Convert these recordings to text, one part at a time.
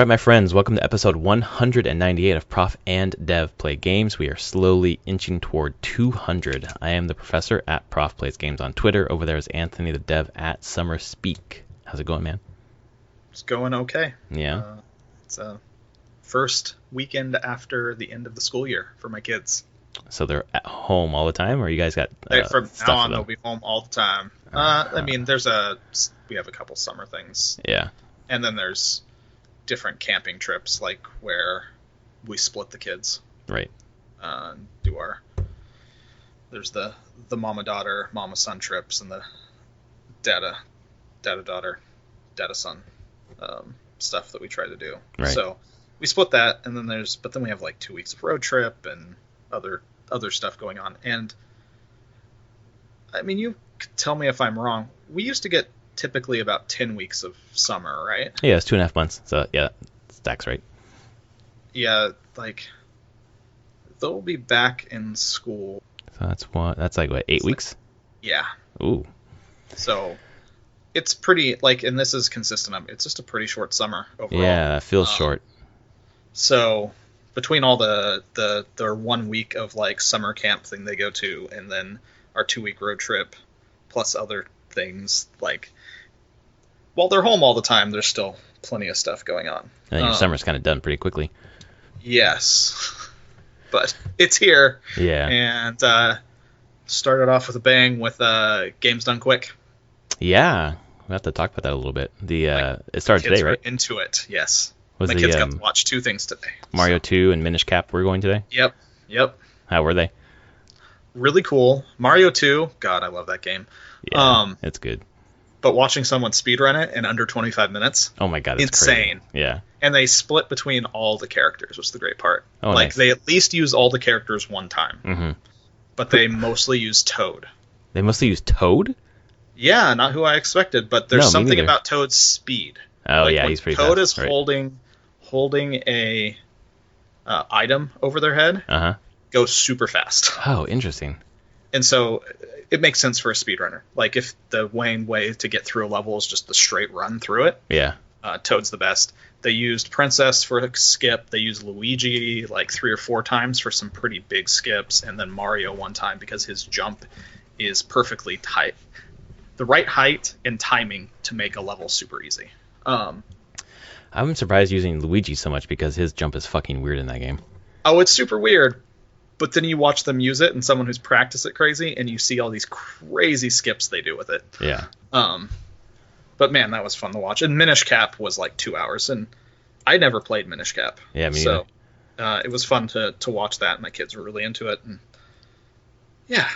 right, my friends, welcome to episode 198 of Prof and Dev Play Games. We are slowly inching toward 200. I am the professor at Prof Plays Games on Twitter. Over there is Anthony the Dev at Summer Speak. How's it going, man? It's going okay. Yeah. It's a first weekend after the end of the school year for my kids. So they're at home all the time, or you guys got from stuff now on, for them? they'll be home all the time. I mean, we have a couple summer things. Yeah. And then there's different camping trips, like where we split the kids. Right. There's the mama-daughter, mama-son trips, and the dada-daughter, dada-son stuff that we try to do. Right. So we split that, and then we have like 2 weeks of road trip and other stuff going on. And I mean, you could tell me if I'm wrong. We used to get typically about 10 weeks of summer, right? Yeah, it's 2.5 months. So yeah, stacks right. Yeah, like they'll be back in school. So that's like what, 8 weeks? Yeah. Ooh. So it's pretty and this is consistent. It's just a pretty short summer overall. Yeah, that feels short. So between all the 1 week of like summer camp thing they go to, and then our 2-week road trip, plus other things, like while they're home all the time, there's still plenty of stuff going on. And then your summer's kind of done pretty quickly. Yes, but it's here. Yeah. And started off with a bang with Games Done Quick. Yeah, we'll have to talk about that a little bit. It started today, right? Into it, yes. Was my kids got to watch 2 things today. Mario 2 and Minish Cap were going today? Yep. How were they? Really cool. Mario 2, God, I love that game. Yeah, it's good. But watching someone speedrun it in under 25 minutes, oh my god, it's insane. Crazy. Yeah. And they split between all the characters, which is the great part. Oh, nice. They at least use all the characters one time. Mm-hmm. But they mostly use Toad. They mostly use Toad? Yeah, not who I expected, but there's something about Toad's speed. Oh yeah, he's pretty Toad fast. Toad is holding a item over their head. Uh-huh. Goes super fast. Oh, interesting. And so it makes sense for a speedrunner. Like if the main way to get through a level is just the straight run through it. Yeah. Toad's the best. They used Princess for a skip. They used Luigi like 3 or 4 times for some pretty big skips, and then Mario 1 time because his jump is perfectly tight, the right height and timing to make a level super easy. I'm surprised using Luigi so much because his jump is fucking weird in that game. Oh, it's super weird. But then you watch them use it, and someone who's practiced it crazy, and you see all these crazy skips they do with it. Yeah. But man, that was fun to watch. And Minish Cap was like 2 hours, and I never played Minish Cap. Yeah, me so it was fun to watch that. My kids were really into it, and yeah,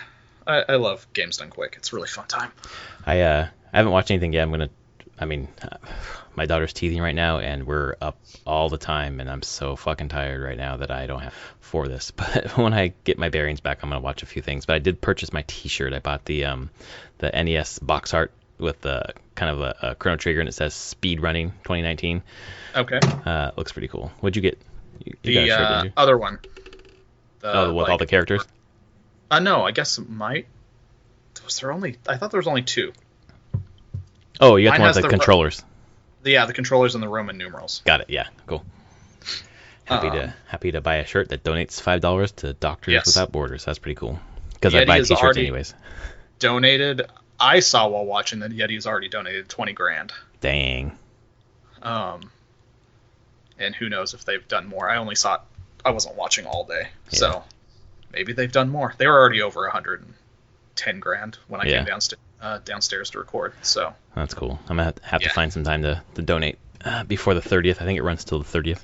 I love Games Done Quick. It's a really fun time. I haven't watched anything yet. My daughter's teething right now, and we're up all the time, and I'm so fucking tired right now that I don't have for this. But when I get my bearings back, I'm gonna watch a few things. But I did purchase my T-shirt. I bought the NES box art with the kind of a Chrono Trigger, and it says Speed Running 2019. Okay. Looks pretty cool. What'd you get? You got a shirt, did you? Other one. With all the characters? No, I guess it might. I thought there was only 2. Oh, you got the ones like controllers. The controllers and the Roman numerals. Got it. Yeah, cool. Happy to buy a shirt that donates $5 to Doctors Without Borders. That's pretty cool. Because I buy T-shirts anyways. Donated. I saw while watching that Yeti's already donated $20,000. Dang. And who knows if they've done more. I only saw it. I wasn't watching all day, so maybe they've done more. They were already over $110,000 when I came downstairs to record. So that's cool. I'm gonna have to find some time to donate before the 30th. I think it runs till the 30th.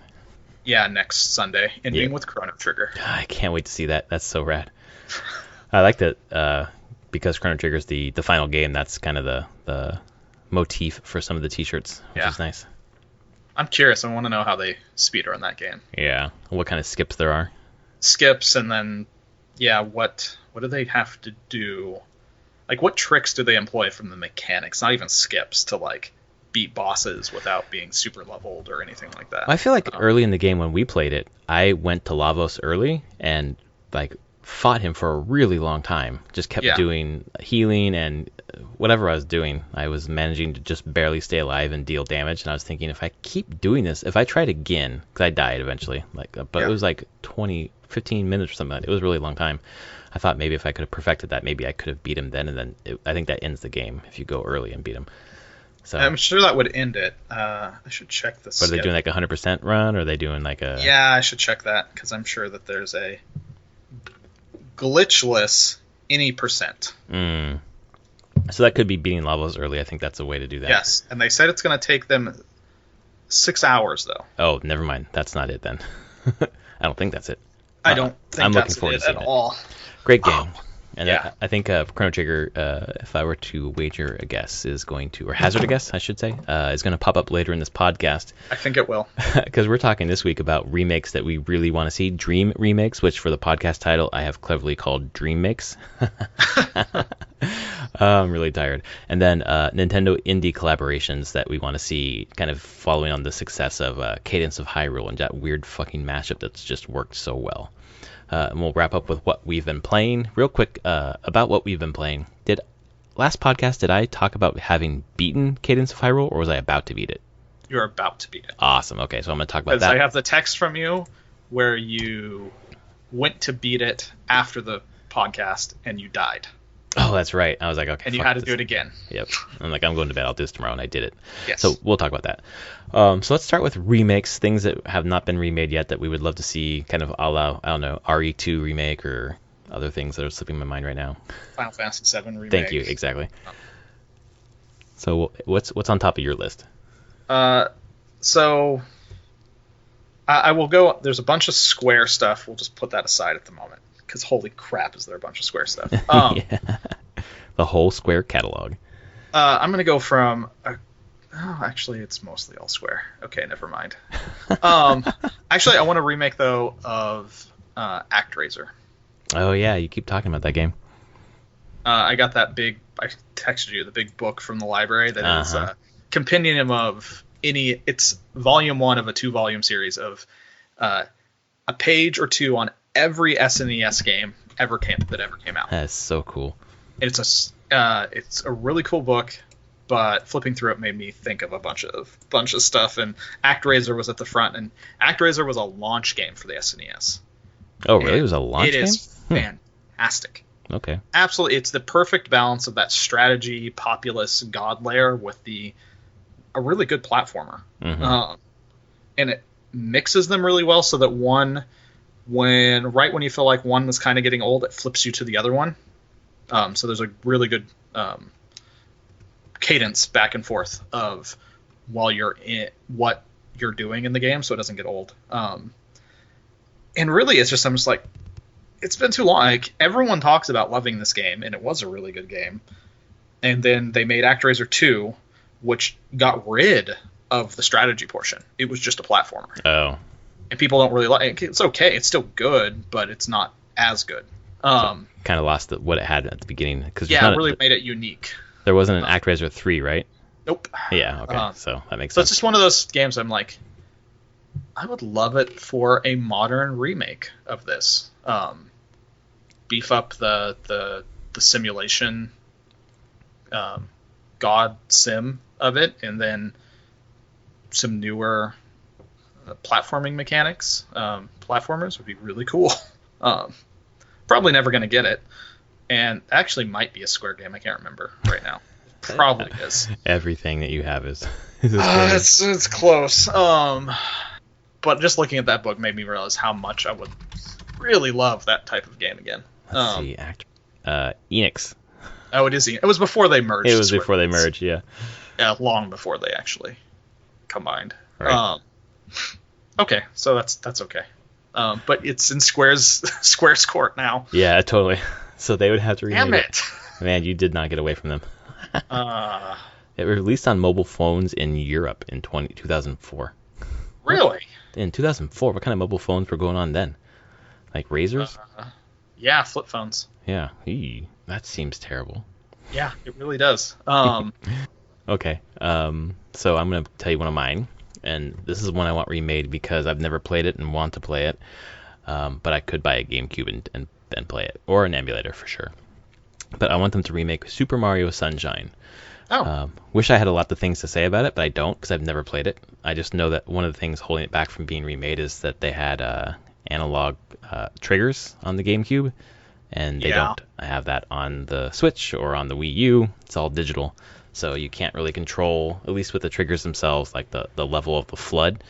Yeah, next Sunday, ending with Chrono Trigger. I can't wait to see that. That's so rad. I like that because Chrono Trigger's the final game. That's kind of the motif for some of the T-shirts, which is nice. I'm curious. I want to know how they speedrun that game. Yeah, what kind of skips there are. Skips, and then what do they have to do? Like, what tricks do they employ from the mechanics? Not even skips to like beat bosses without being super leveled or anything like that. I feel like early in the game when we played it, I went to Lavos early and like fought him for a really long time. Just kept doing healing and whatever I was doing, I was managing to just barely stay alive and deal damage. And I was thinking, if I keep doing this, if I tried again, because I died eventually, but it was like 15 minutes or something. It was a really long time. I thought maybe if I could have perfected that, maybe I could have beat him then, and then I think that ends the game if you go early and beat him. So I'm sure that would end it. I should check this. But are they doing like a 100% run, or are they doing like a... Yeah, I should check that, because I'm sure that there's a glitchless any percent. So that could be beating levels early. I think that's a way to do that. Yes, and they said it's going to take them 6 hours, though. Oh, never mind. That's not it then. I don't think that's it. I don't think I'm that's looking forward it to seeing at all. Great game. And yeah. I think Chrono Trigger, if I were to wager a guess, is going to, or hazard a guess, I should say, is going to pop up later in this podcast. I think it will. Because we're talking this week about remakes that we really want to see. Dream remakes, which for the podcast title I have cleverly called DREAMakes. I'm really tired. And then Nintendo indie collaborations that we want to see, kind of following on the success of Cadence of Hyrule and that weird fucking mashup that's just worked so well. And we'll wrap up with what we've been playing. Real quick, about what we've been playing. Last podcast, did I talk about having beaten Cadence of Hyrule, or was I about to beat it? You're about to beat it. Awesome. Okay, so I'm going to talk about that. Because I have the text from you where you went to beat it after the podcast and you died. Oh, that's right. I was like, okay. And you had to do it again. Yep. I'm like, I'm going to bed. I'll do this tomorrow, and I did it. Yes. So we'll talk about that. So let's start with remakes, things that have not been remade yet that we would love to see, kind of a la, I don't know, RE2 remake or other things that are slipping my mind right now. Final Fantasy VII remake. Thank you. Exactly. So what's on top of your list? So I will go. There's a bunch of Square stuff. We'll just put that aside at the moment. Because holy crap, is there a bunch of Square stuff. Yeah. The whole Square catalog. I'm going to go from... actually, it's mostly all Square. Okay, never mind. Actually, I want a remake, though, of ActRaiser. Oh, yeah, you keep talking about that game. I got that big... I texted you, the big book from the library that is a compendium of any... It's volume 1 of a 2-volume series of a page or two on every SNES game that ever came out. That's so cool. It's a really cool book, but flipping through it made me think of a bunch of stuff. And ActRaiser was at the front, and ActRaiser was a launch game for the SNES. Oh, really? It was a launch game? It is fantastic. Okay. Absolutely, it's the perfect balance of that strategy, populous god layer with a really good platformer, and it mixes them really well so that right when you feel like one was kind of getting old, it flips you to the other one. So there's a really good cadence back and forth of while you're in what you're doing in the game, so it doesn't get old. And really, I'm just like, it's been too long. Like, everyone talks about loving this game, and it was a really good game. And then they made ActRaiser 2, which got rid of the strategy portion. It was just a platformer. Oh. And people don't really like it. It's okay. It's still good, but it's not as good. Kind of lost what it had at the beginning. It really made it unique. There wasn't an ActRaiser 3, right? Nope. Yeah, okay. So that makes sense. So it's just one of those games I'm like, I would love it for a modern remake of this. Beef up the simulation god sim of it, and then some newer platforming mechanics. Platformers would be really cool. Probably never going to get it, and actually might be a Square game. I can't remember right now. Probably is. Everything that you have is it's close. But just looking at that book made me realize how much I would really love that type of game again. Let's see, Enix. Oh, it is. It was before they merged. It was before they merged, yeah. Yeah, long before they actually combined. Right. Okay, so that's okay. But it's in Square's court now. Yeah, totally. So they would have to remake Damn it. Man, you did not get away from them. It was released on mobile phones in Europe in 2004. Really? In 2004, what kind of mobile phones were going on then? Like Razors? Yeah, flip phones. Yeah. Eee, that seems terrible. Yeah, it really does. Okay. So I'm going to tell you one of mine. And this is one I want remade because I've never played it and want to play it. but I could buy a GameCube and play it, or an emulator for sure. But I want them to remake Super Mario Sunshine. Oh. Wish I had a lot of things to say about it, but I don't because I've never played it. I just know that one of the things holding it back from being remade is that they had analog triggers on the GameCube, and they don't have that on the Switch or on the Wii U. It's all digital, so you can't really control, at least with the triggers themselves, like the level of the flood.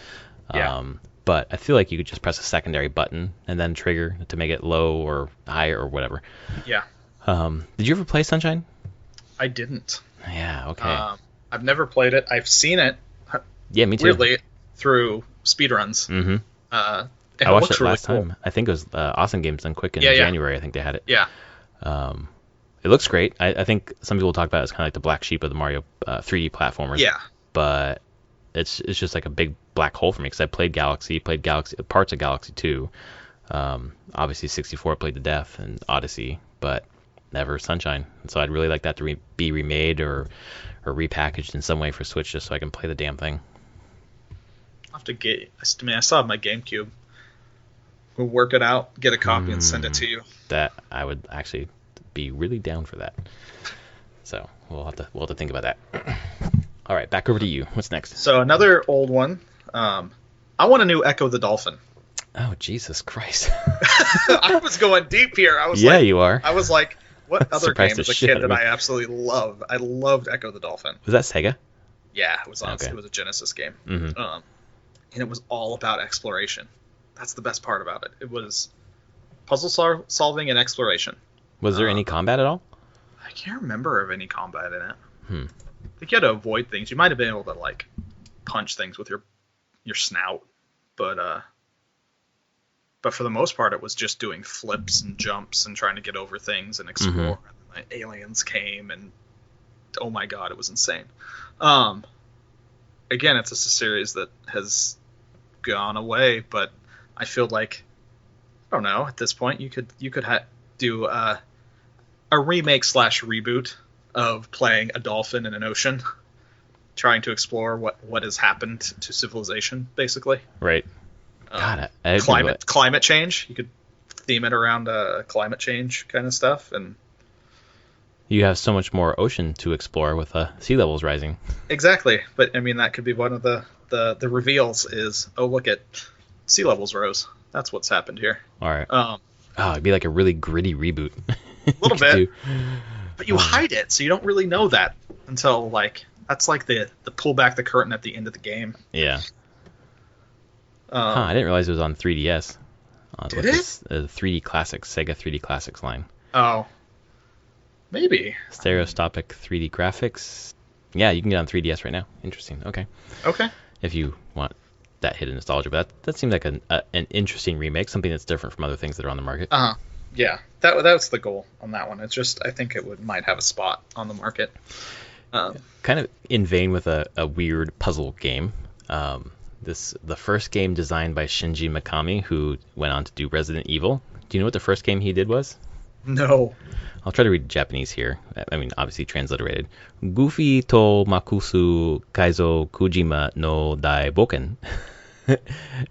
But I feel like you could just press a secondary button and then trigger to make it low or higher or whatever. Yeah. Did you ever play Sunshine? I didn't. Yeah, okay. I've never played it. I've seen it. Yeah, me too. Weirdly, through speedruns. Mm-hmm. I watched it really last cool. time. I think it was Awesome Games Done Quick in Yeah. January. I think they had it. Yeah. It looks great. I think some people talk about it as kind of like the black sheep of the Mario 3D platformers. Yeah. But it's just like a big black hole for me because I played Galaxy, parts of Galaxy 2. Obviously 64 played to death, and Odyssey, but never Sunshine. And so I'd really like that to be remade or repackaged in some way for Switch just so I can play the damn thing. I'll have to get. I mean, I still have my GameCube. We'll work it out, get a copy, and send it to you. That I would actually be really down for that. So we'll have to think about that. All right, back over to you. What's next? So another old one. I want a new Echo the Dolphin. Oh, Jesus Christ. I was going deep here. I was yeah, like, you are. I was like, what other Surprised game as the a shit kid out of did me. I absolutely love? I loved Echo the Dolphin. Was that Sega? Yeah, it was on. Okay. It was a Genesis game. Mm-hmm. And it was all about exploration. That's the best part about it. It was puzzle solving and exploration. Was there any combat at all? I can't remember of any combat in it. Hmm. I think you had to avoid things. You might have been able to like punch things with your snout, but for the most part, it was just doing flips and jumps and trying to get over things and explore. Mm-hmm. And the aliens came, and oh my god, it was insane. Again, it's just a series that has gone away, but I feel like, I don't know, at this point you could do a remake / reboot of playing a dolphin in an ocean, trying to explore what has happened to civilization, basically. Right. God, Climate change. You could theme it around climate change kind of stuff, and you have so much more ocean to explore with sea levels rising. exactly. But I mean, that could be one of the reveals is, oh, look at sea levels rose. That's what's happened here. All right. It'd be like a really gritty reboot. A little bit. But you hide it, so you don't really know that until that's like the pull back the curtain at the end of the game. Yeah. I didn't realize it was on 3DS. Did it? 3D Classics, Sega 3D Classics line. Oh. Maybe. Stereoscopic 3D graphics. Yeah, you can get on 3DS right now. Interesting. Okay. Okay. If you want that hidden nostalgia, but that seemed like an interesting remake, something that's different from other things that are on the market. Yeah, that's the goal on that one. It's just I think it might have a spot on the market. Kind of in vein with a weird puzzle game. The first game designed by Shinji Mikami, who went on to do Resident Evil. Do you know what the first game he did was? No. I'll try to read Japanese here. I mean, obviously transliterated. Goofy to Makusu Kaizo Kujima no Dai Boken.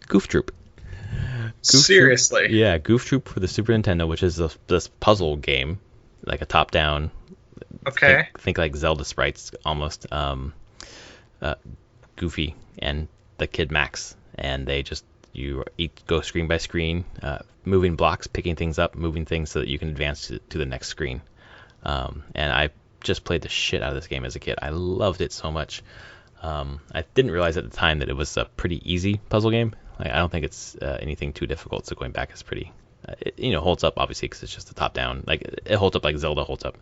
Goof Troop. Seriously? Yeah, Goof Troop for the Super Nintendo, which is this puzzle game, like a top-down. Okay. Think like Zelda sprites almost. Goofy and the kid Max, and you each go screen by screen, moving blocks, picking things up, moving things so that you can advance to the next screen. And I just played the shit out of this game as a kid. I loved it so much. I didn't realize at the time that it was a pretty easy puzzle game. I don't think it's anything too difficult, so going back is pretty... it holds up, obviously, because it's just a top-down. It holds up like Zelda holds up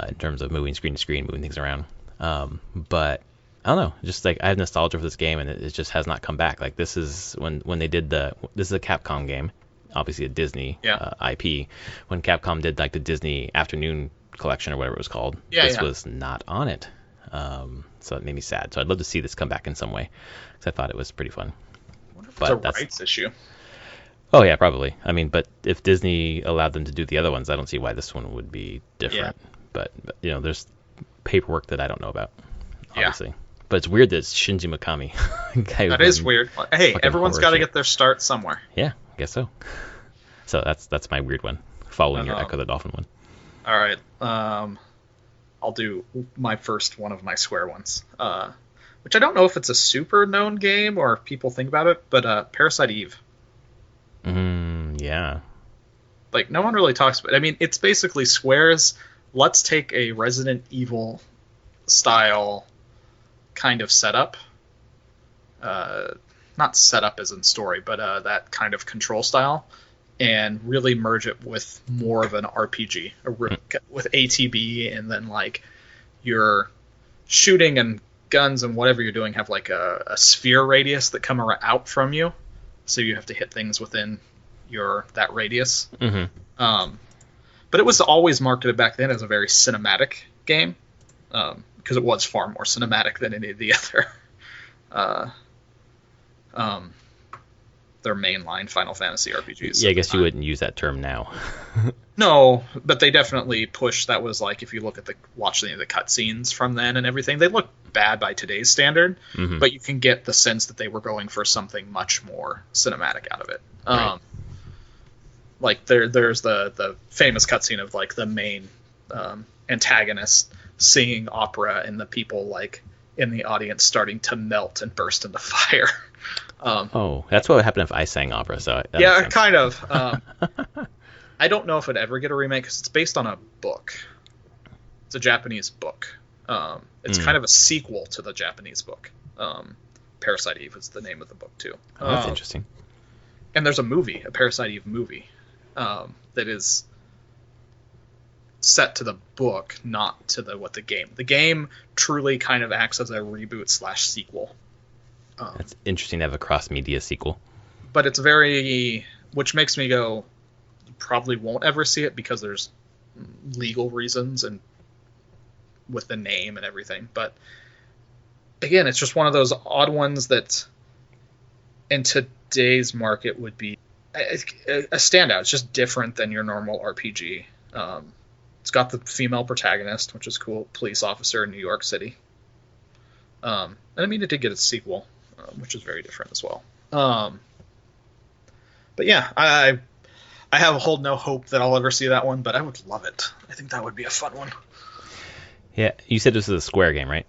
in terms of moving screen to screen, moving things around. But I don't know, just I have nostalgia for this game, and it just has not come back. This is when they did this is a Capcom game, obviously a Disney IP. When Capcom did the Disney Afternoon Collection or whatever it was called, this was not on it. So it made me sad. So I'd love to see this come back in some way, because I thought it was pretty fun. I wonder if it's a rights issue. Oh yeah, probably. I mean, but if Disney allowed them to do the other ones, I don't see why this one would be different. Yeah. But there's paperwork that I don't know about, obviously. Yeah. But it's weird that it's Shinji Mikami. That is weird. Hey, everyone's got to get their start somewhere. Yeah, I guess so. So that's my weird one, following your Uh, Echo the Dolphin one. all right. I'll do my first one of my Square ones, which I don't know if it's a super known game or if people think about it, but Parasite Eve. Yeah. Like, no one really talks about it. I mean, it's basically Square's, let's take a Resident Evil style kind of setup. Not setup as in story, but that kind of control style, and really merge it with more of an RPG, with ATB, and then like your shooting and guns and whatever you're doing have like a sphere radius that come out from you, so you have to hit things within that radius. But it was always marketed back then as a very cinematic game, because it was far more cinematic than any of the other their mainline Final Fantasy RPGs. Yeah, I guess you wouldn't use that term now. No, but they definitely pushed. That was like, if you look at watch the cutscenes from then and everything, they look bad by today's standard, but you can get the sense that they were going for something much more cinematic out of it. Right. Like there's the famous cutscene of like the main antagonist singing opera and the people like in the audience starting to melt and burst into fire. That's what would happen if I sang opera. So yeah, kind of. I don't know if it'd ever get a remake because it's based on a book. It's a Japanese book. It's kind of a sequel to the Japanese book. Parasite Eve is the name of the book too. Oh, that's interesting. And there's a movie, a Parasite Eve movie, that is set to the book, not to the game. The game truly kind of acts as a reboot / sequel. That's interesting to have a cross-media sequel. But it's which makes me go, you probably won't ever see it because there's legal reasons and with the name and everything. But again, it's just one of those odd ones that in today's market would be a standout. It's just different than your normal RPG. It's got the female protagonist, which is cool, police officer in New York City. And I mean, it did get a sequel, which is very different as well. But yeah, I hold no hope that I'll ever see that one, but I would love it. I think that would be a fun one. Yeah, you said this is a Square game, right?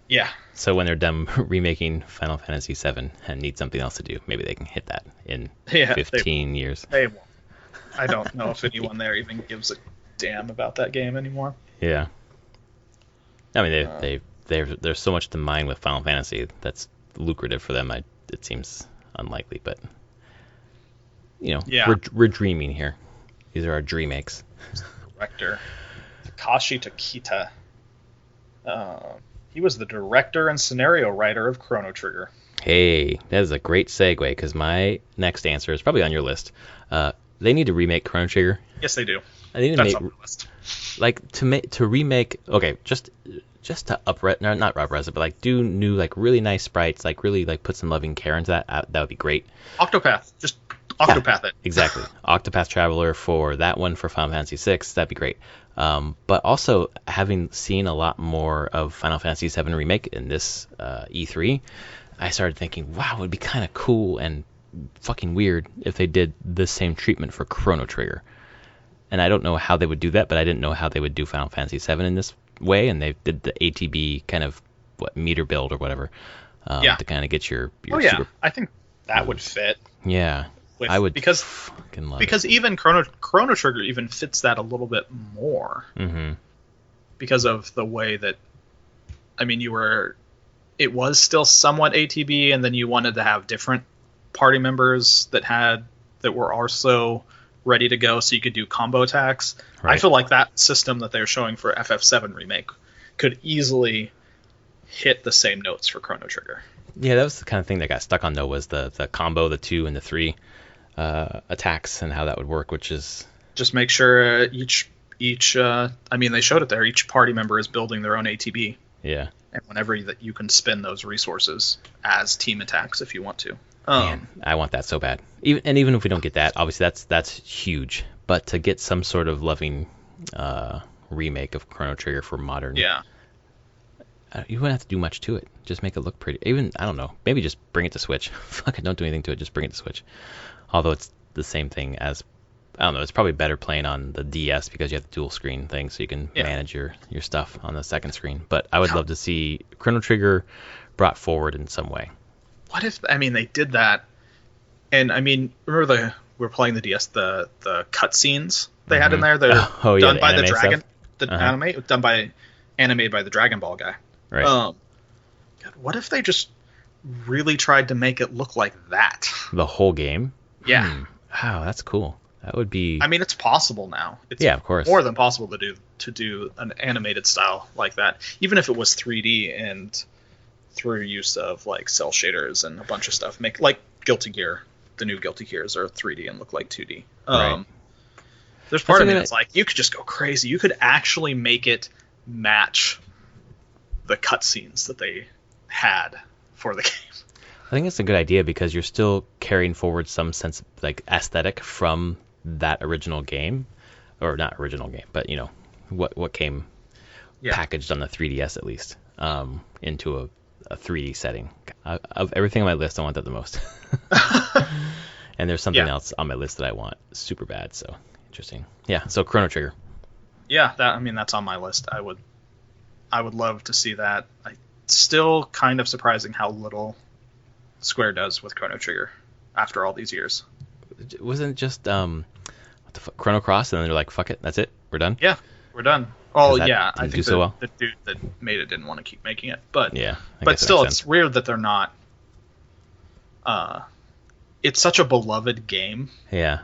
Yeah. So when they're done remaking Final Fantasy VII and need something else to do, maybe they can hit that in 15 years. They won't. I don't know if anyone there even gives a damn about that game anymore. Yeah. I mean, there's so much to mine with Final Fantasy that's lucrative for them. It seems unlikely, but yeah. we're dreaming here. These are our DREAMakes. Director Takashi Takita. He was the director and scenario writer of Chrono Trigger. Hey, that is a great segue, because my next answer is probably on your list. They need to remake Chrono Trigger. Yes, they do. They need That's to on the list. like to remake. Okay, just to not up-res it, but like do new, like really nice sprites, like really like put some loving care into that. That would be great. Octopath, just Octopath it. Exactly. Octopath Traveler for that one for Final Fantasy VI, that'd be great. But also, having seen a lot more of Final Fantasy VII Remake in this E3, I started thinking, wow, it would be kind of cool and fucking weird if they did the same treatment for Chrono Trigger. And I don't know how they would do that, but I didn't know how they would do Final Fantasy VII in this way, and they did the ATB kind of meter build or whatever to kind of get your super... I think that would fit. Yeah. I would because fucking love because it. Even Chrono Trigger even fits that a little bit more because of the way that, I mean, it was still somewhat ATB, and then you wanted to have different party members that were also ready to go, so you could do combo attacks. Right. I feel like that system that they're showing for FF7 Remake could easily hit the same notes for Chrono Trigger. Yeah, that was the kind of thing that got stuck on, though, was the combo, the 2 and the 3 attacks and how that would work, which is... Just make sure each I mean, they showed it there, each party member is building their own ATB. Yeah. And whenever that you can spend those resources as team attacks if you want to. Man, I want that so bad. Even if we don't get that, obviously that's huge. But to get some sort of loving remake of Chrono Trigger for modern... Yeah. You wouldn't have to do much to it. Just make it look pretty. Even, I don't know, maybe just bring it to Switch. Fuck it, don't do anything to it. Just bring it to Switch. Although it's the same thing as I don't know. It's probably better playing on the DS because you have the dual screen thing, so you can manage your stuff on the second screen. But I would love to see Chrono Trigger brought forward in some way. What if, I mean, they did that, and I mean, remember we were playing the DS, the cutscenes they had in there. They're done by the Dragon, animated by the Dragon Ball guy. Right. God, what if they just really tried to make it look like that? The whole game? Yeah. Wow, that's cool. That would be. I mean, it's possible now. It's of course. More than possible to do an animated style like that, even if it was 3D and through use of like cell shaders and a bunch of stuff. Make like Guilty Gear. The new Guilty Gears are 3D and look like 2D. Right. There's part of me that's like, you could just go crazy. You could actually make it match the cutscenes that they had for the game. I think it's a good idea because you're still carrying forward some sense of like aesthetic from that original game, or not original game, but you know what came packaged on the 3DS at least, into a 3D setting. Of everything on my list, I want that the most. And there's something else on my list that I want super bad. So interesting. Yeah. So Chrono Trigger. Yeah, that's on my list. I would love to see that. Still kind of surprising how little Square does with Chrono Trigger after all these years. Wasn't it just Chrono Cross, and then they're like, "Fuck it, that's it, we're done." Yeah, we're done. Oh yeah, I think the dude that made it didn't want to keep making it, but but still, it's weird that they're not. It's such a beloved game. Yeah.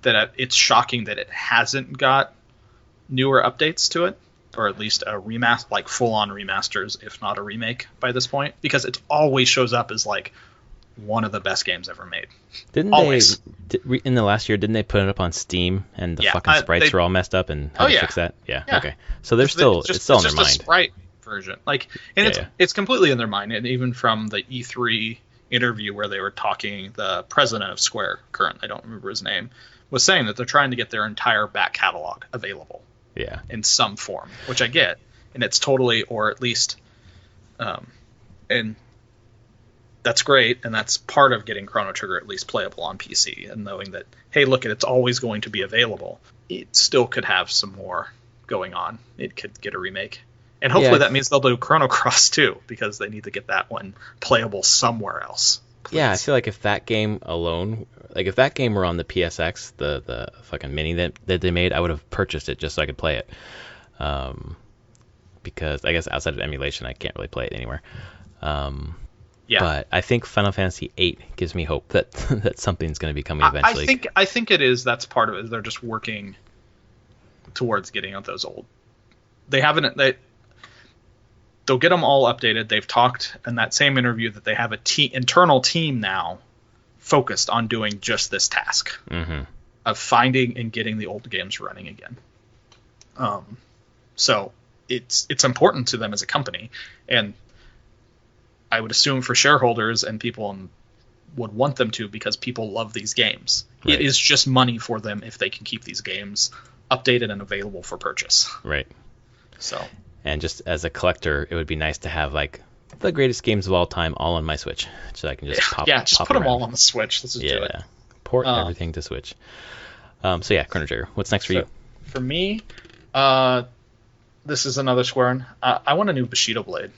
That it's shocking that it hasn't got newer updates to it, or at least a remaster, like full-on remasters, if not a remake by this point, because it always shows up as like one of the best games ever made. Didn't always. they in the last year? Didn't they put it up on Steam and the fucking sprites were all messed up and how to fix that? Yeah. Okay. So they're still it's still in their mind. It's just a sprite version, like, and it's completely in their mind, and even from the E3 interview where they were talking, the president of Square, current, I don't remember his name, was saying that they're trying to get their entire back catalog available. Yeah. In some form, which I get, and it's totally, or at least, and that's great, and that's part of getting Chrono Trigger at least playable on PC, and knowing that, hey, look, it's always going to be available. It still could have some more going on. It could get a remake, and hopefully that means they'll do Chrono Cross too, because they need to get that one playable somewhere else. Please. Yeah, I feel like if that game alone, like if that game were on the PSX, the fucking mini that they made, I would have purchased it just so I could play it. Because I guess outside of emulation, I can't really play it anywhere. But I think Final Fantasy VIII gives me hope that that something's going to be coming eventually. I think it is. That's part of it. They're just working towards getting out those old. They haven't. They'll get them all updated. They've talked in that same interview that they have a internal team now focused on doing just this task of finding and getting the old games running again. So it's important to them as a company, and I would assume for shareholders and people would want them to, because people love these games. Right. It is just money for them if they can keep these games updated and available for purchase. Right. So. And just as a collector, it would be nice to have like the greatest games of all time all on my Switch, so I can just pop put them all on the Switch. Let's just do it. Port everything to Switch. So Chrono Trigger. What's next for you? For me, this is another Square one. I want a new Bushido Blade.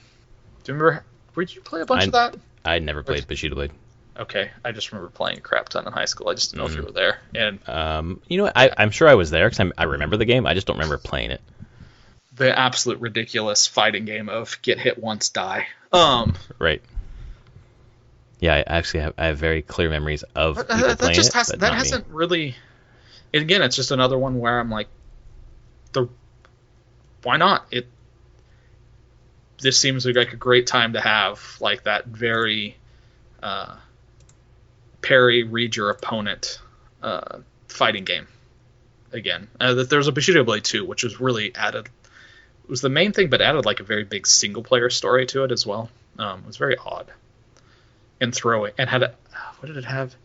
Do you remember? Did you play a bunch of that? I never played Bushido Blade. Okay, I just remember playing a crap ton in high school. I just didn't know if you were there. And you know what? I'm sure I was there because I remember the game. I just don't remember playing it. The absolute ridiculous fighting game of get hit once, die. Right. Yeah, I actually have very clear memories of people playing it. That hasn't really. Again, it's just another one where I'm like, why not? This seems like a great time to have like that very parry, read your opponent fighting game again. There's a Bushido Blade 2, which was really added. It was the main thing, but added like a very big single player story to it as well. It was very odd. And throwing, and what did it have?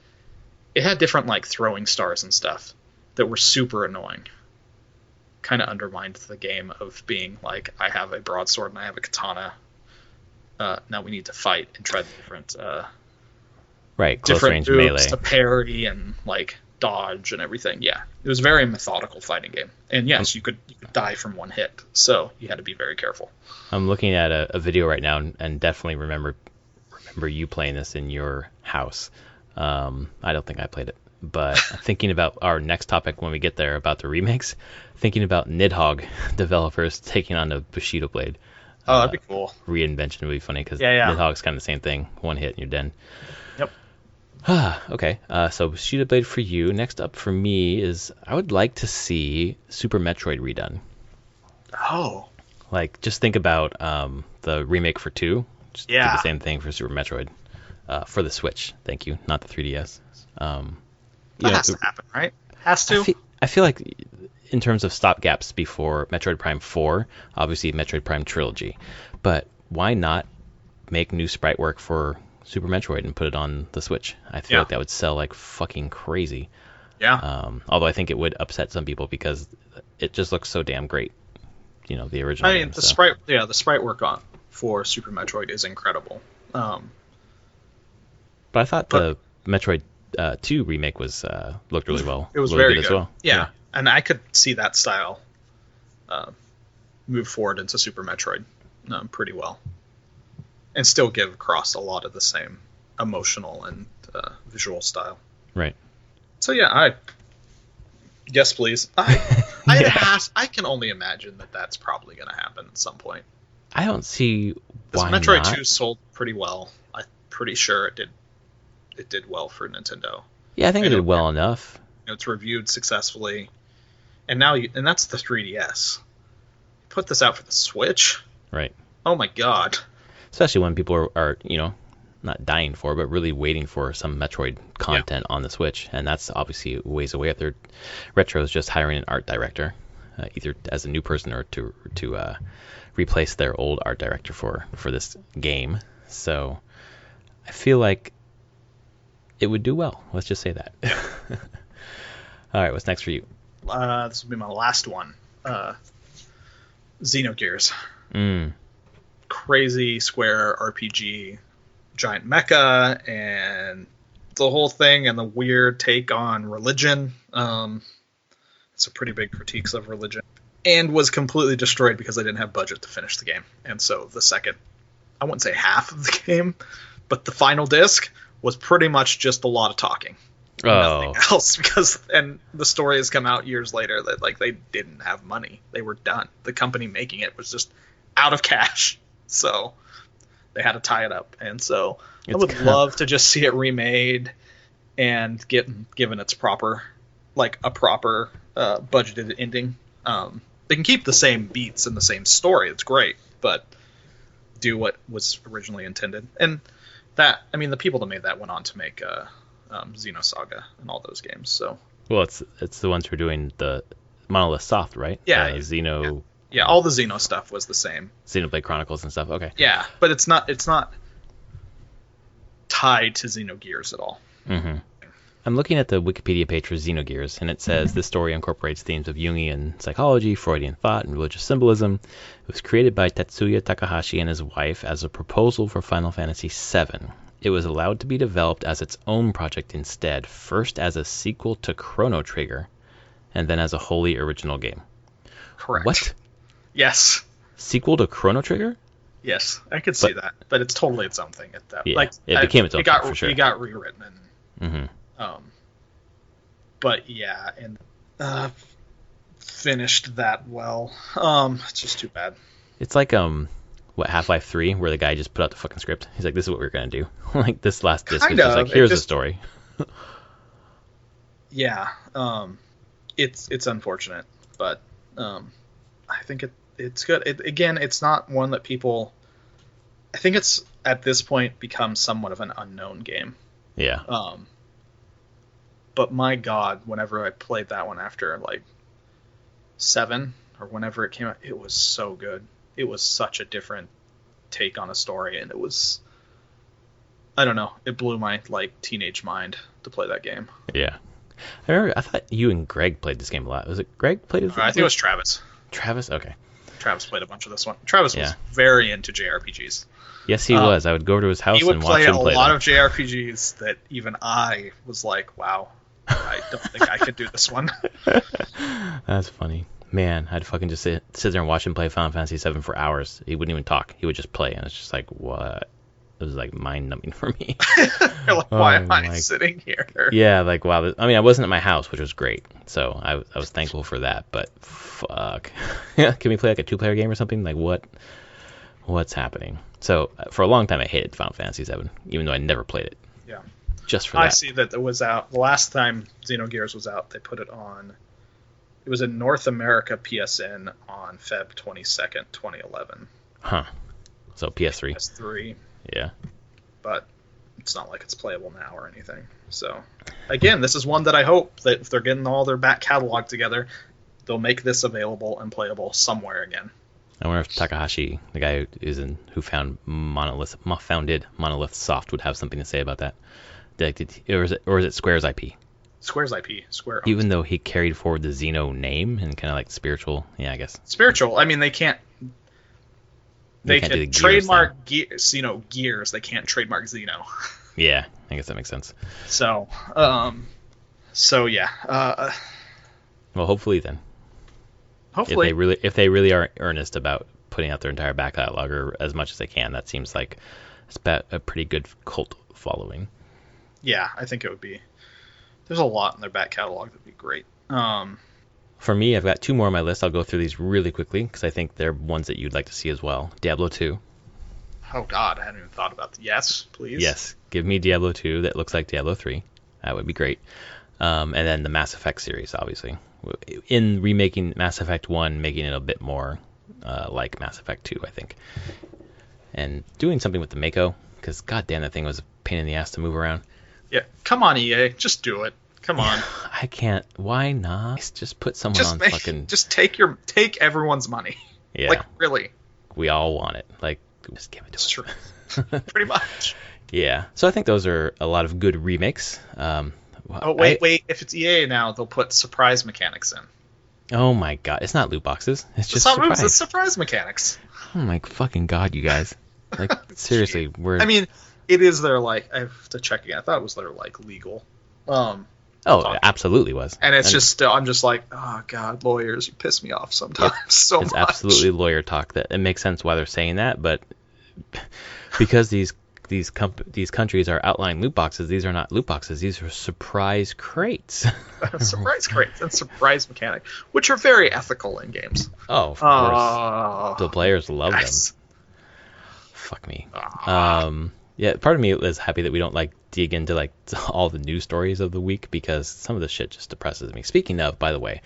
It had different like throwing stars and stuff that were super annoying. Kind of undermined the game of being like, I have a broadsword and I have a katana. Now we need to fight and try the different close range melee to parry and like dodge and everything. Yeah, it was a very methodical fighting game. And yes, you could die from one hit, so you had to be very careful. I'm looking at a video right now and definitely remember you playing this in your house. I don't think I played it, but thinking about our next topic when we get there about the remakes, thinking about Nidhogg developers taking on the Bushido Blade. Oh, that'd be cool. Reinvention would be funny because Yeah. Nidhogg's kind of the same thing. One hit and you're dead. Yep. Okay, so Bushido Blade for you. Next up for me is I would like to see Super Metroid redone. Oh. Like, just think about the remake for 2. Just do Yeah. the same thing for Super Metroid for the Switch. Thank you, not the 3DS. That has to happen, right? Has to. I feel like in terms of stopgaps before Metroid Prime 4, obviously Metroid Prime Trilogy, but why not make new sprite work for Super Metroid and put it on the Switch? I feel like that would sell like fucking crazy. Yeah. Although I think it would upset some people because it just looks so damn great. You know, the original. I mean, the sprite work for Super Metroid is incredible. But I thought the Metroid 2 remake was looked really well. It was really very good good as well. Yeah, and I could see that style move forward into Super Metroid pretty well, and still give across a lot of the same emotional and visual style. Right. So yeah, yes, please. I can only imagine that that's probably going to happen at some point. I don't see why Metroid not. 2 sold pretty well. I'm pretty sure it did. It did well for Nintendo. Yeah, I think it did well enough. It's reviewed successfully, and now and that's the 3DS. Put this out for the Switch. Right. Oh my god. Especially when people are not dying for, but really waiting for some Metroid content on the Switch, and that's obviously ways away. If Retro is just hiring an art director, either as a new person or to replace their old art director for this game. So I feel like it would do well. Let's just say that. All right, what's next for you? This will be my last one. Xenogears. Crazy square RPG, giant mecha, and the whole thing, and the weird take on religion. It's a pretty big critiques of religion, and was completely destroyed because they didn't have budget to finish the game. And so the second, I wouldn't say half of the game, but the final disc was pretty much just a lot of talking. Nothing else, and the story has come out years later that like they didn't have money. They were done. The company making it was just out of cash. So they had to tie it up. And so I would love to just see it remade and given its proper budgeted ending. They can keep the same beats and the same story. It's great, but do what was originally intended. And that, I mean, the people that made that went on to make Xenosaga and all those games. So it's the ones who are doing the Monolith Soft, right? Yeah, Xeno. Yeah, all the Xeno stuff was the same. Xenoblade Chronicles and stuff. Okay. Yeah, but it's not tied to Xenogears at all. Mm-hmm. I'm looking at the Wikipedia page for Xenogears, and it says this story incorporates themes of Jungian psychology, Freudian thought, and religious symbolism. It was created by Tetsuya Takahashi and his wife as a proposal for Final Fantasy VII. It was allowed to be developed as its own project instead, first as a sequel to Chrono Trigger, and then as a wholly original game. Correct. What? Yes. Sequel to Chrono Trigger? Yes, I could see that, but it's totally its own thing at that. Yeah, it became its own thing for sure. It got rewritten. Mm-hmm. But yeah, and finished that well. It's just too bad. It's like Half-Life 3, where the guy just put out the fucking script. He's like, this is what we're gonna do. Like this last disc is just like, here's the story. Yeah, it's unfortunate, but I think it's good. It's not one that people. I think it's at this point become somewhat of an unknown game. Yeah. But my God, whenever I played that one after like 7 or whenever it came out, it was so good. It was such a different take on a story, and it was, I don't know, it blew my like teenage mind to play that game. Yeah. I thought you and Greg played this game a lot. Was it Greg played it? I think it was Travis. Travis? Okay. Travis played a bunch of this one. Travis was very into JRPGs. Yes, he was. I would go to his house and watch him play. He would play a lot of JRPGs that even I was like, wow, I don't think I could do this one. That's funny. Man, I'd fucking just sit there and watch him play Final Fantasy VII for hours. He wouldn't even talk. He would just play, and it's just like, what? It was like mind-numbing for me. You're like, why am I sitting here? Yeah, like, wow. I mean, I wasn't at my house, which was great, so I was thankful for that. But fuck, can we play like a 2-player game or something? Like, what's happening? So for a long time, I hated Final Fantasy VII, even though I never played it. Yeah, just for that. I see that it was out the last time Xenogears was out. They put it on. It was in North America PSN on Feb 22nd, 2011. Huh. So PS3. PS3. Yeah. But it's not like it's playable now or anything. So, again, this is one that I hope that if they're getting all their back catalog together, they'll make this available and playable somewhere again. I wonder if Takahashi, the guy who founded Monolith Soft, would have something to say about that. Or is it Square's IP? Square's IP. Square owns Even though he carried forward the Xeno name and kind of like spiritual, yeah, I guess. Spiritual. I mean, they can't. They can't do the can Gears trademark Gears. They can't trademark Xeno. Yeah, I guess that makes sense. So, yeah. Well, hopefully then. Hopefully, if they really are earnest about putting out their entire back catalog or as much as they can, that seems like it's a pretty good cult following. Yeah, I think it would be. There's a lot in their back catalog that'd be great. For me, I've got 2 more on my list. I'll go through these really quickly because I think they're ones that you'd like to see as well. Diablo 2. Oh God, I hadn't even thought about that. Yes, please. Yes, give me Diablo 2 that looks like Diablo 3. That would be great. And then the Mass Effect series, obviously. In remaking Mass Effect 1, making it a bit more like Mass Effect 2, I think. And doing something with the Mako, because goddamn, that thing was a pain in the ass to move around. Yeah, come on, EA, just do it. Come on. I can't. Why not? Just put someone on fucking. Just take everyone's money. Yeah. Like really. We all want it. Like just give it to us. True. Pretty much. Yeah. So I think those are a lot of good remakes. Wait. If it's EA now, they'll put surprise mechanics in. Oh my god, it's not loot boxes. It's just not surprise. It's surprise mechanics. Oh my fucking god, you guys. Like seriously, we're. I mean, it is their like. I have to check again. I thought it was their like legal. Oh, it absolutely was. And it's just, I'm just like, oh god, lawyers, you piss me off sometimes so much. It's absolutely lawyer talk. That it makes sense why they're saying that, but because these countries are outlying loot boxes, these are not loot boxes. These are surprise crates. Surprise crates and surprise mechanic, which are very ethical in games. Oh, of course. The players love them. Fuck me. Yeah, part of me is happy that we don't like dig into like all the news stories of the week because some of the shit just depresses me. Speaking of, by the way,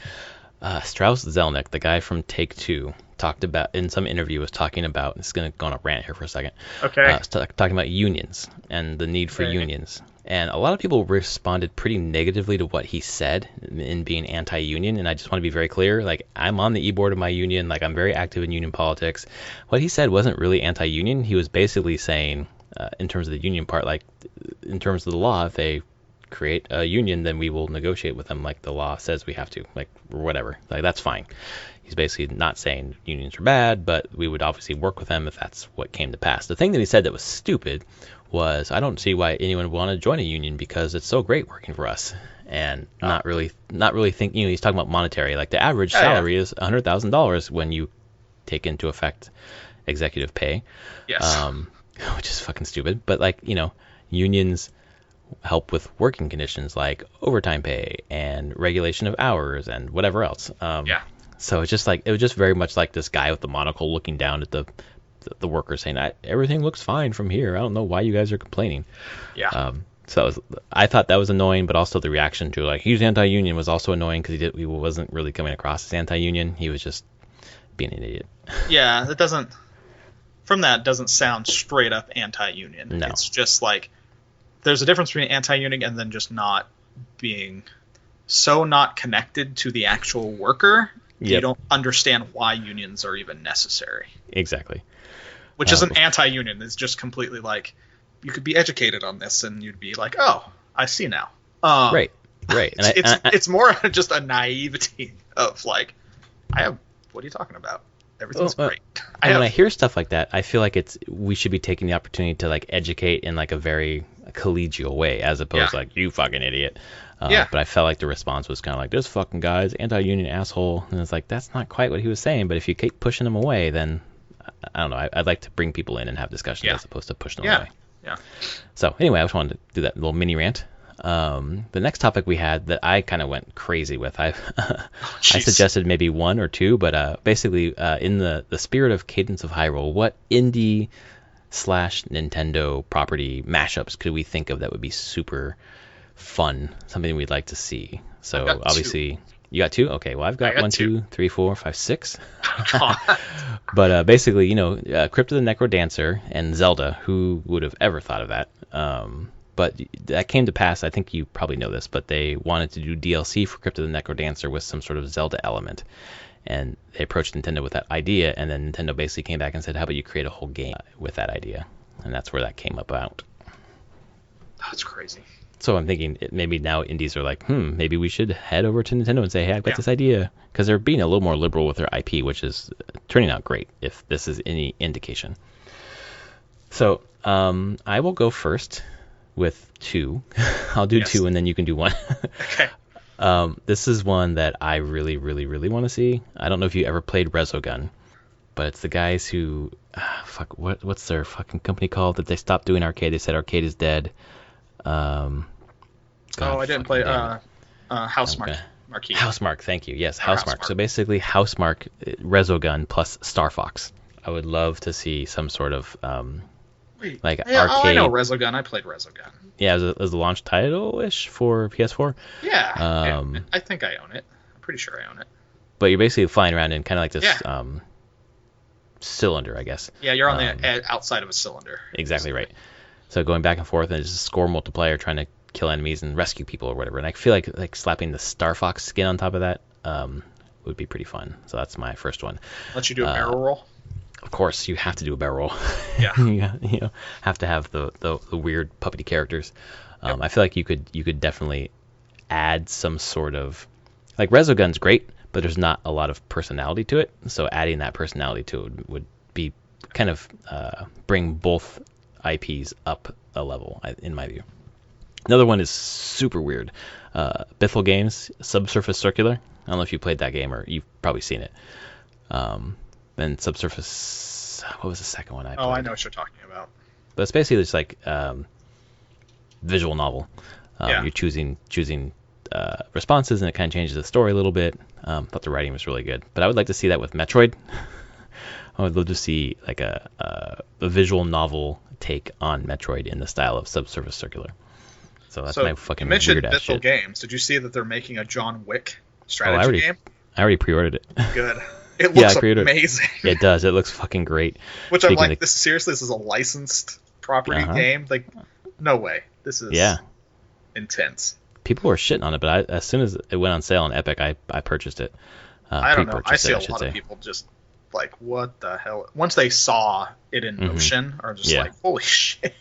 Strauss Zelnick, the guy from Take-Two, talked about in some interview was talking about. It's going to go on a rant here for a second. Okay. Talking about unions and the need for unions, and a lot of people responded pretty negatively to what he said in being anti-union. And I just want to be very clear. Like I'm on the e-board of my union. Like I'm very active in union politics. What he said wasn't really anti-union. He was basically saying. In terms of the union part, like in terms of the law, if they create a union, then we will negotiate with them like the law says we have to, like or whatever. Like that's fine. He's basically not saying unions are bad, but we would obviously work with them if that's what came to pass. The thing that he said that was stupid was I don't see why anyone would want to join a union because it's so great working for us. And not really thinking. He's talking about monetary. Like the average salary is $100,000 when you take into effect executive pay. Yes. Which is fucking stupid, but like unions help with working conditions like overtime pay and regulation of hours and whatever else. So it's just like it was just very much like this guy with the monocle looking down at the workers saying everything looks fine from here. I don't know why you guys are complaining. Yeah. So I thought that was annoying, but also the reaction to like he's anti-union was also annoying because he wasn't really coming across as anti-union. He was just being an idiot. Yeah, that doesn't. From that doesn't sound straight up anti-union. No. It's just like there's a difference between anti-union and then just not being so not connected to the actual worker. Yep. You don't understand why unions are even necessary. Exactly. Which isn't anti-union. It's just completely like you could be educated on this and you'd be like, oh, I see now. Right. And it's more just a naivety of like, what are you talking about? Everything's great. When I hear stuff like that, I feel like we should be taking the opportunity to like educate in like a very collegial way, as opposed to like you fucking idiot. Yeah. But I felt like the response was kind of like, this fucking guy's anti-union asshole. And it's like, that's not quite what he was saying. But if you keep pushing him away, then I don't know. I'd like to bring people in and have discussions as opposed to push them away. Yeah. So anyway, I just wanted to do that little mini rant. The next topic we had that I kind of went crazy with, I suggested maybe one or two, but basically in the spirit of Cadence of Hyrule, what indie / Nintendo property mashups could we think of that would be super fun, something we'd like to see? So obviously you got two. Okay, well I've got 1, 2, 3, 4, 5, 6. But basically, Crypt of the Necro Dancer and Zelda. Who would have ever thought of that? But that came to pass. I think you probably know this, but they wanted to do DLC for Crypt of the Necro Dancer with some sort of Zelda element, and they approached Nintendo with that idea, and then Nintendo basically came back and said, "How about you create a whole game with that idea?" And that's where that came about. That's crazy. So I'm thinking maybe now indies are like, maybe we should head over to Nintendo and say, hey, I've got this idea. Because they're being a little more liberal with their IP, which is turning out great, if this is any indication. So I will go first with two. I'll do two, and then you can do one. Okay. This is one that I really, really, really want to see. I don't know if you ever played Resogun, but it's the guys who... what's their fucking company called that they stopped doing arcade? They said arcade is dead. I didn't play Housemarque. Housemarque, thank you. Yes, Housemarque. So basically, Housemarque, Resogun plus Star Fox. I would love to see some sort of arcade. Oh, I know Resogun. I played Resogun. Yeah, it was a launch title-ish for PS4. Yeah, I think I own it. I'm pretty sure I own it. But you're basically flying around in kind of like this cylinder, I guess. Yeah, you're on the outside of a cylinder. Exactly right. So going back and forth, and it's a score multiplier trying to kill enemies and rescue people or whatever. And I feel like slapping the Star Fox skin on top of that would be pretty fun. So that's my first one. Let you do a barrel roll? Of course, you have to do a barrel roll. Yeah. you have to have the weird puppety characters. I feel like you could definitely add some sort of... Like, Resogun's great, but there's not a lot of personality to it. So adding that personality to it would be kind of bring both IPs up a level, in my view. Another one is super weird. Bithell Games, Subsurface Circular. I don't know if you played that game or you've probably seen it. Then Subsurface... What was the second one I played? Oh, I know what you're talking about. But it's basically just like visual novel. You're choosing responses, and it kind of changes the story a little bit. Thought the writing was really good. But I would like to see that with Metroid. I would love to see like a visual novel take on Metroid in the style of Subsurface Circular. So that's my fucking weird ass shit. You mentioned Bithell Games. Did you see that they're making a John Wick strategy game? I already pre-ordered it. Good. It looks amazing. Yeah, it does. It looks fucking great. Which I'm like, this is a licensed property game? Like, no way. This is intense. People were shitting on it, but as soon as it went on sale on Epic, I purchased it. I don't know. I see a lot of people just like, what the hell? Once they saw it in motion, are just like, holy shit.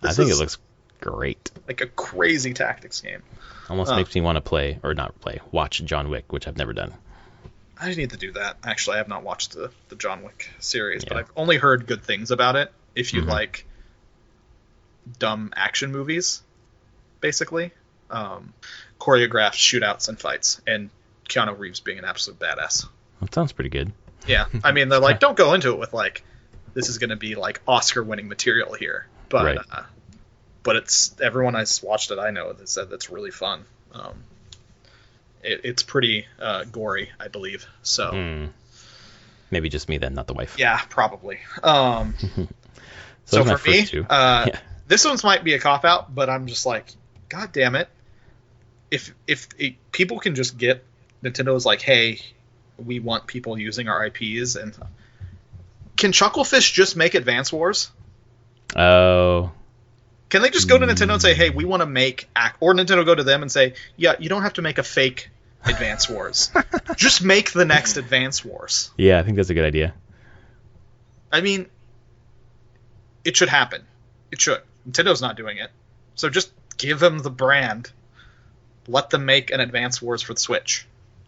I think it looks great. Like a crazy tactics game. Almost makes me want to watch John Wick, which I've never done. I need to do that. Actually, I have not watched the John Wick series, but I've only heard good things about it. If you like dumb action movies, basically. Choreographed shootouts and fights, and Keanu Reeves being an absolute badass. That sounds pretty good. Yeah, I mean, they're like, don't go into it with like, this is going to be like Oscar-winning material here, but but it's everyone I've watched it, I know that said that's really fun. It's pretty gory, I believe. So maybe just me then, not the wife. Yeah, probably. So for me, this one's might be a cop out, but I'm just like, God damn it! If people can just get Nintendo's like, hey, we want people using our IPs, and can Chucklefish just make Advance Wars? Oh. Can they just go to Nintendo and say, hey, we want to make... Or Nintendo go to them and say, yeah, you don't have to make a fake Advance Wars. Just make the next Advance Wars. Yeah, I think that's a good idea. I mean, it should happen. It should. Nintendo's not doing it. So just give them the brand. Let them make an Advance Wars for the Switch.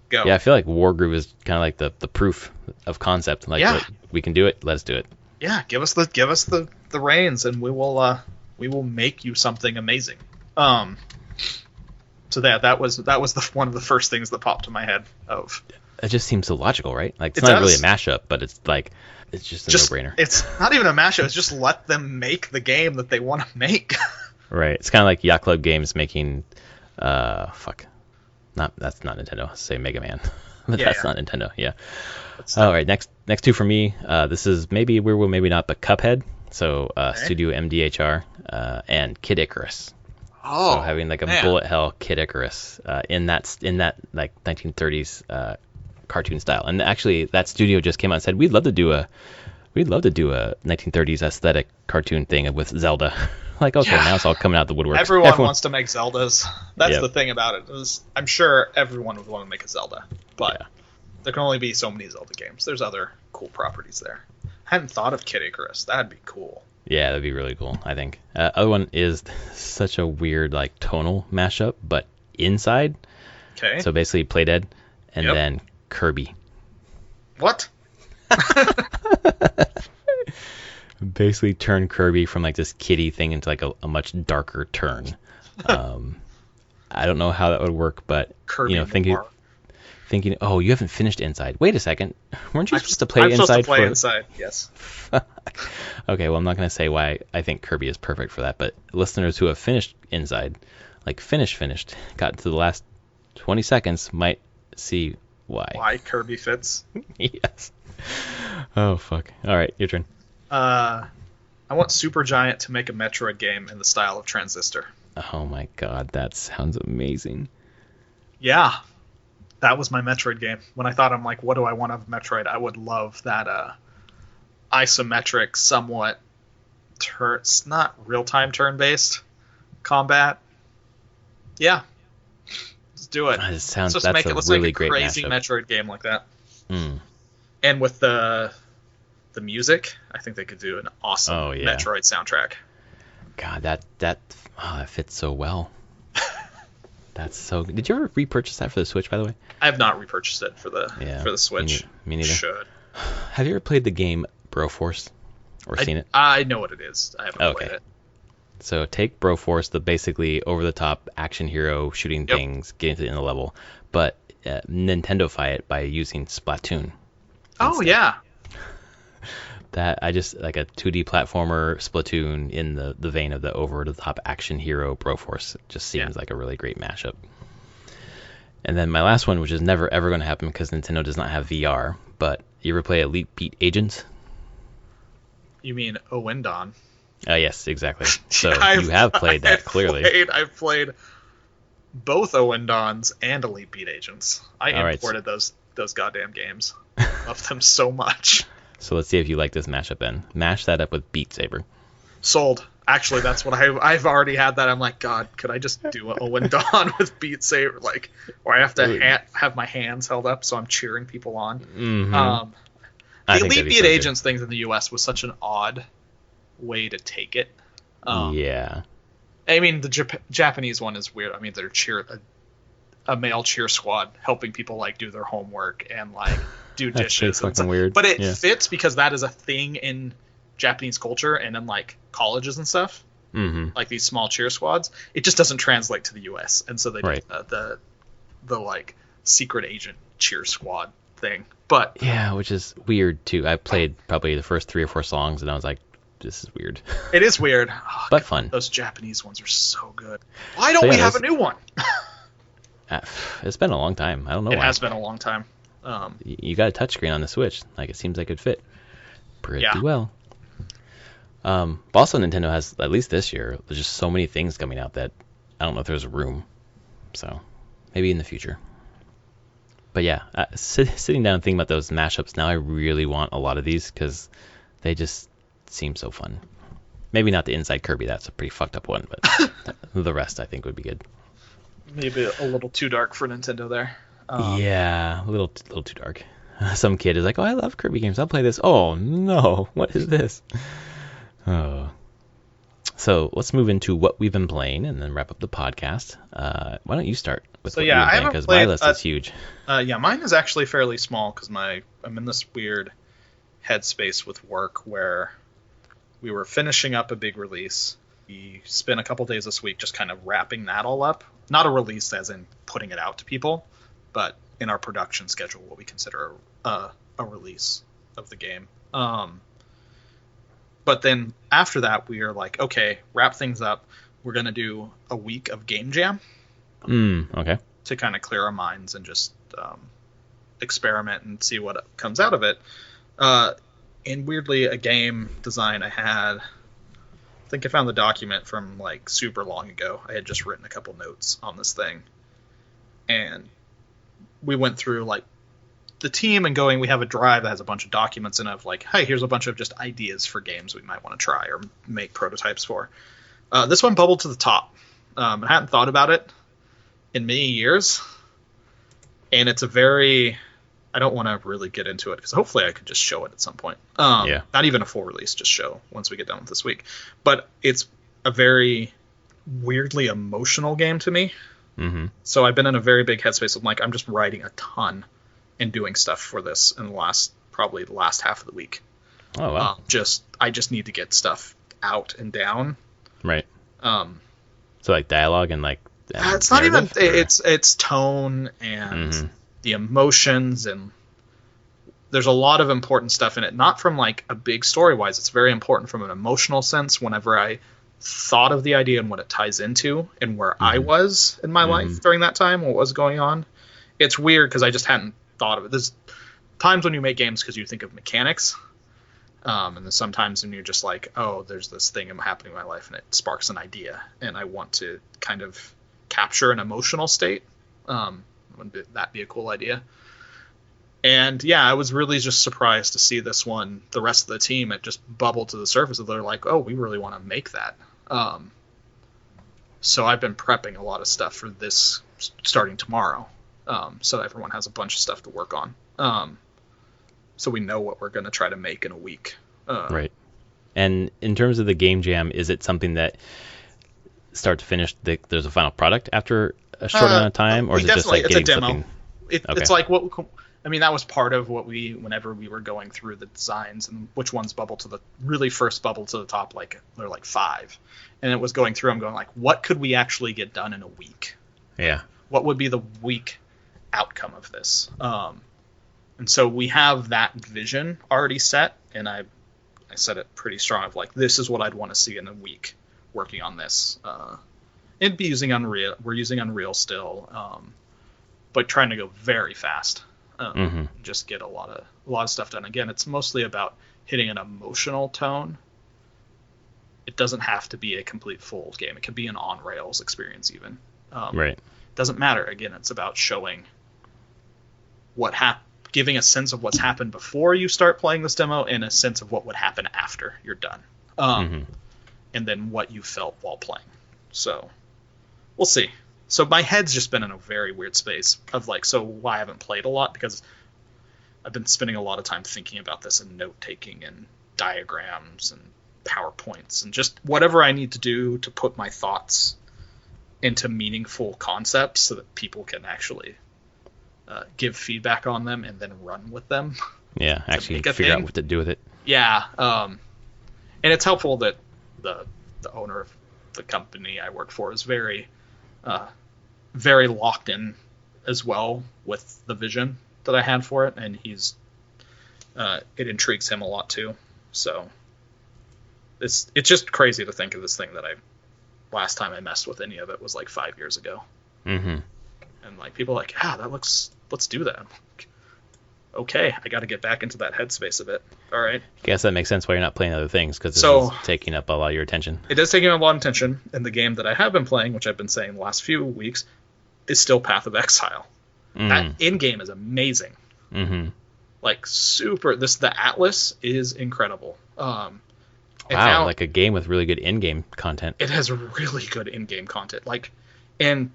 Go. Yeah, I feel like Wargroove is kind of like the proof of concept. Like, we can do it. Let's do it. Yeah, give us the reins, and we will make you something amazing. So that was one of the first things that popped to my head of. It just seems so logical, right? Like it's It not does. really a mashup, but it's like it's just a no-brainer. It's not even a mashup. It's just let them make the game that they want to make. Right. It's kind of like Yacht Club Games making fuck. That's not Nintendo. Say Mega Man. But that's not Nintendo. Yeah. All right. Next two for me. This is maybe Weirwood, maybe not, but Cuphead. So Studio MDHR and Kid Icarus. Oh. So having like a bullet hell Kid Icarus in that like 1930s cartoon style. And actually, that studio just came out and said we'd love to do a 1930s aesthetic cartoon thing with Zelda. Like, okay, now it's all coming out the woodwork. Everyone wants to make Zeldas. That's the thing about it. I'm sure everyone would want to make a Zelda, but there can only be so many Zelda games. There's other cool properties there. I hadn't thought of Kid Icarus. That'd be cool. Yeah, that'd be really cool, I think. Other one is such a weird, like, tonal mashup, but inside. Okay. So basically Playdead and then Kirby. What? Basically turn Kirby from like this kiddie thing into like a much darker turn. I don't know how that would work, but Kirby thinking, oh, you haven't finished Inside. Wait a second, weren't you supposed to play I'm Inside? Supposed to play Inside, yes. Okay, well, I'm not going to say why I think Kirby is perfect for that, but listeners who have finished Inside, like finished, got to the last 20 seconds, might see why. Why Kirby fits. Yes. Oh, fuck. All right, your turn. I want Supergiant to make a Metroid game in the style of Transistor. Oh my god, that sounds amazing. Yeah. That was my Metroid game. When I thought, I'm like, what do I want of Metroid? I would love that isometric, somewhat it's not real-time turn-based combat. Yeah. Let's do it. Let's make a crazy mashup. Metroid game like that. And with the music, I think they could do an awesome Metroid soundtrack. God, that fits so well. That's so good. Did you ever repurchase that for the Switch, by the way? I have not repurchased it for the Switch. Me neither. Should. Have you ever played the game Broforce or seen it? I know what it is. I haven't played it. So take Broforce, the basically over-the-top action hero shooting things, getting to the end of the level, but Nintendo-fy it by using Splatoon. Oh, yeah. That I just like a 2D platformer Splatoon in the vein of the over-the-top action hero Broforce. Just seems like a really great mashup. And then my last one, which is never ever going to happen because Nintendo does not have VR, but you ever play Elite Beat Agents? You mean Owendon? Yes, exactly. So you have played that, clearly. I've played both Owendons and Elite Beat Agents. I imported those goddamn games. Love them so much. So let's see if you like this mashup then. Mash that up with Beat Saber. Sold. Actually, that's what I've already had that. I'm like, God, could I just do Owendon with Beat Saber? Like, or I have to have my hands held up so I'm cheering people on. Mm-hmm. The Elite Beat Agents things in the U.S. was such an odd way to take it. Yeah. I mean, the Japanese one is weird. I mean, they're a male cheer squad helping people like do their homework and like do dishes. That's fucking weird. But it fits because that is a thing in Japanese culture and in like colleges and stuff. Mm-hmm. Like these small cheer squads. It just doesn't translate to the U.S. And so they do the like secret agent cheer squad thing. But yeah, which is weird too. I played probably the first 3 or 4 songs and I was like, this is weird. It is weird. But fun. Those Japanese ones are so good. Why don't we have a new one? It's been a long time. I don't know why. It has been a long time. You got a touchscreen on the Switch. Like, it seems like it'd fit pretty well. But also Nintendo has, at least this year, there's just so many things coming out that I don't know if there's room. So maybe in the future. But yeah, sitting down and thinking about those mashups now, I really want a lot of these because they just seem so fun. Maybe not the Inside Kirby. That's a pretty fucked up one, but the rest I think would be good. Maybe a little too dark for Nintendo there. Yeah, a little too dark. Some kid is like, oh, I love Kirby games. I'll play this. Oh, no. What is this? Oh. So let's move into what we've been playing and then wrap up the podcast. Why don't you start with what you've been playing? Because my list is huge. Mine is actually fairly small because I'm in this weird headspace with work where we were finishing up a big release. We spent a couple days this week just kind of wrapping that all up. not a release as in putting it out to people, but in our production schedule, what we consider a release of the game. But then after that, we are like, okay, wrap things up. We're going to do a week of game jam. Okay. To kind of clear our minds and just experiment and see what comes out of it. And weirdly, a game design I had, I think I found the document from like super long ago. I had just written a couple notes on this thing. And we went through like the team and we have a drive that has a bunch of documents in it of like, hey, here's a bunch of just ideas for games we might want to try or make prototypes for. This one bubbled to the top. I hadn't thought about it in many years. And it's a very... I don't want to really get into it because hopefully I could just show it at some point. Yeah. Not even a full release, just show once we get done with this week. But it's a very weirdly emotional game to me. Mm-hmm. So I've been in a very big headspace of like, I'm just writing a ton and doing stuff for this in probably the last half of the week. Oh, wow. I just need to get stuff out and down. Right. So like dialogue and like... it's not even... It's tone and the emotions, and there's a lot of important stuff in it. Not from like a big story-wise. It's very important from an emotional sense whenever I thought of the idea and what it ties into and where I was in my life during that time, what was going on. It's weird because I just hadn't thought of it. There's times when you make games because you think of mechanics. And then sometimes when you're just like, oh, there's this thing happening in my life and it sparks an idea and I want to kind of capture an emotional state. Wouldn't that be a cool idea? And yeah, I was really just surprised to see this one, the rest of the team, it just bubbled to the surface. They're like, oh, we really want to make that. So I've been prepping a lot of stuff for this starting tomorrow. So everyone has a bunch of stuff to work on. So we know what we're going to try to make in a week. Right. And in terms of the game jam, is it something that start to finish, there's a final product after a short amount of time? Or is it just like getting something? It's like what... I mean, that was part of what whenever we were going through the designs and which ones bubble to the really first bubble to the top, like they're like 5. And it was going through, I'm going like, what could we actually get done in a week? Yeah. What would be the week outcome of this? And so we have that vision already set, and I set it pretty strong of like, this is what I'd want to see in a week working on this. It'd be using Unreal. We're using Unreal still, but trying to go very fast. Just get a lot of stuff done. Again, it's mostly about hitting an emotional tone. It doesn't have to be a complete full game. It could be an on rails experience even. Right. Doesn't matter. Again, it's about showing giving a sense of what's happened before you start playing this demo and a sense of what would happen after you're done. And then what you felt while playing. So we'll see. So my head's just been in a very weird space of like, so why I haven't played a lot, because I've been spending a lot of time thinking about this and note-taking and diagrams and PowerPoints and just whatever I need to do to put my thoughts into meaningful concepts so that people can actually give feedback on them and then run with them. Yeah, actually figure out what to do with it. Yeah. And it's helpful that the owner of the company I work for is very locked in as well with the vision that I had for it, and it intrigues him a lot too. So it's just crazy to think of this thing that last time I messed with any of it was like 5 years ago. And like people are like, let's do that. Okay, I got to get back into that headspace a bit. All right. I guess that makes sense why you're not playing other things, because this is taking up a lot of your attention. It is taking up a lot of attention, and the game that I have been playing, which I've been saying the last few weeks, is still Path of Exile. That in-game is amazing. Like, super. The Atlas is incredible. Wow, like a game with really good in-game content. It has really good in-game content. And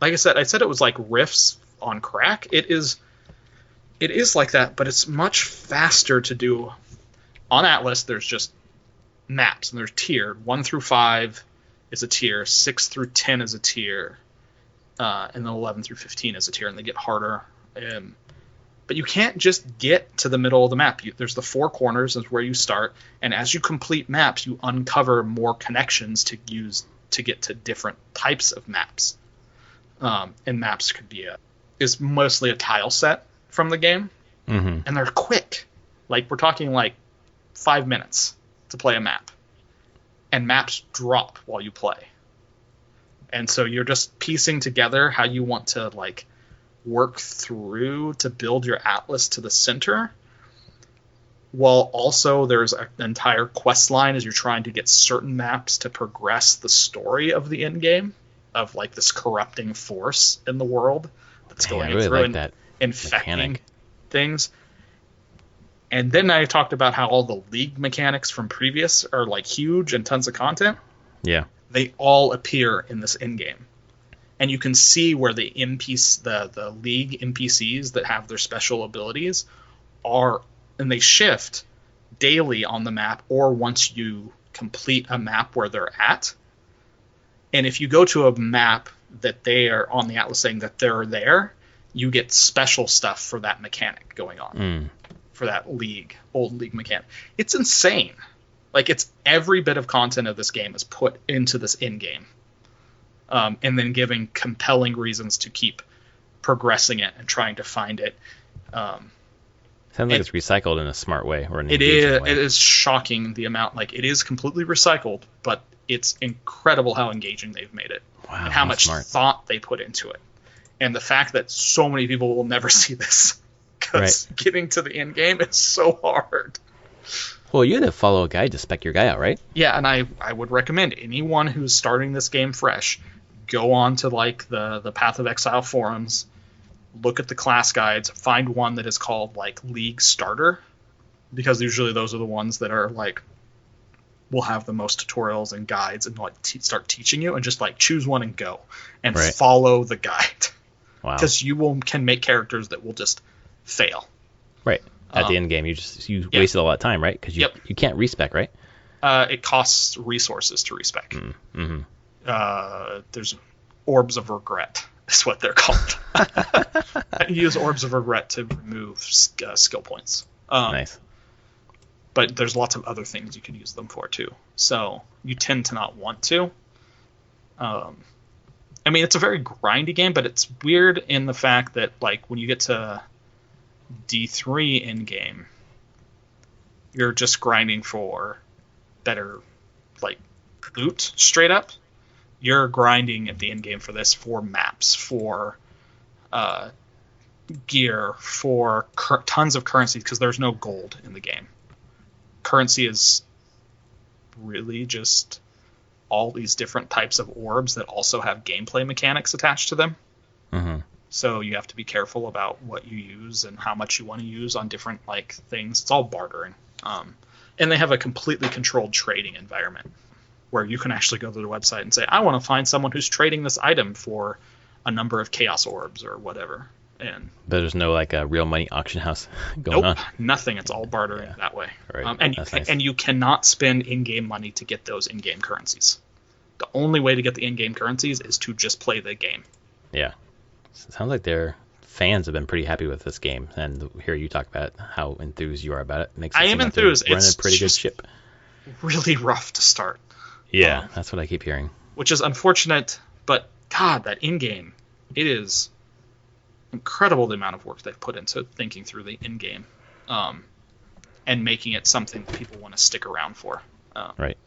like I said it was like riffs on crack. It is like that, but it's much faster to do. On Atlas, there's just maps, and they're tiered. 1 through 5 is a tier, 6 through 10 is a tier, and then 11 through 15 is a tier, and they get harder. But you can't just get to the middle of the map. There's the 4 corners is where you start, and as you complete maps, you uncover more connections to use to get to different types of maps. and maps could be is mostly a tile set from the game, and they're quick. Like we're talking like 5 minutes to play a map, and maps drop while you play. And so you're just piecing together how you want to like work through to build your atlas to the center, while also there's an entire quest line as you're trying to get certain maps to progress the story of the end game of like this corrupting force in the world that's going really through like and that infecting mechanic. things. And then I talked about how all the league mechanics from previous are like huge and tons of content. Yeah. They all appear in this end game. And you can see where the the league NPCs that have their special abilities are, and they shift daily on the map or once you complete a map where they're at. And if you go to a map that they are on the atlas saying that they're there, you get special stuff for that mechanic going on. For that old league mechanic. It's insane. Like, it's every bit of content of this game is put into this end game. And then giving compelling reasons to keep progressing it and trying to find it. Sounds like it's recycled in a smart way or an it engaging way. It is shocking the amount. Like, it is completely recycled, but it's incredible how engaging they've made it. Wow, and how much smart thought they put into it. And the fact that so many people will never see this. Because getting to the end game is so hard. Well, you had to follow a guide to spec your guy out, right? Yeah, and I would recommend anyone who's starting this game fresh, go on to like the Path of Exile forums, look at the class guides, find one that is called like League Starter, because usually those are the ones that are like will have the most tutorials and guides and like start teaching you, and just like choose one and go and follow the guide. Wow. Because you can make characters that will just fail. Right. At the end game, you wasted a lot of time, right? Because you can't respec, right? It costs resources to respec. There's orbs of regret is what they're called. You use orbs of regret to remove skill points. Nice. But there's lots of other things you can use them for too. So you tend to not want to. I mean, it's a very grindy game, but it's weird in the fact that like when you get to D3 in game, you're just grinding for better like loot straight up. You're grinding at the end game for this, for maps, for gear, for tons of currency, because there's no gold in the game. Currency is really just all these different types of orbs that also have gameplay mechanics attached to them. So you have to be careful about what you use and how much you want to use on different like things. It's all bartering. And they have a completely controlled trading environment where you can actually go to the website and say, I want to find someone who's trading this item for a number of chaos orbs or whatever. And but there's no like a real money auction house going on. Nothing. It's all bartering that way. Right. And you cannot spend in-game money to get those in-game currencies. The only way to get the in-game currencies is to just play the game. Yeah. So it sounds like their fans have been pretty happy with this game, and hear you talk about how enthused you are about it. Makes it I am enthused. Running a pretty good ship. Really rough to start. Yeah, that's what I keep hearing. Which is unfortunate, but God, that in-game, it is incredible the amount of work they've put into thinking through the in-game, and making it something people want to stick around for. Right.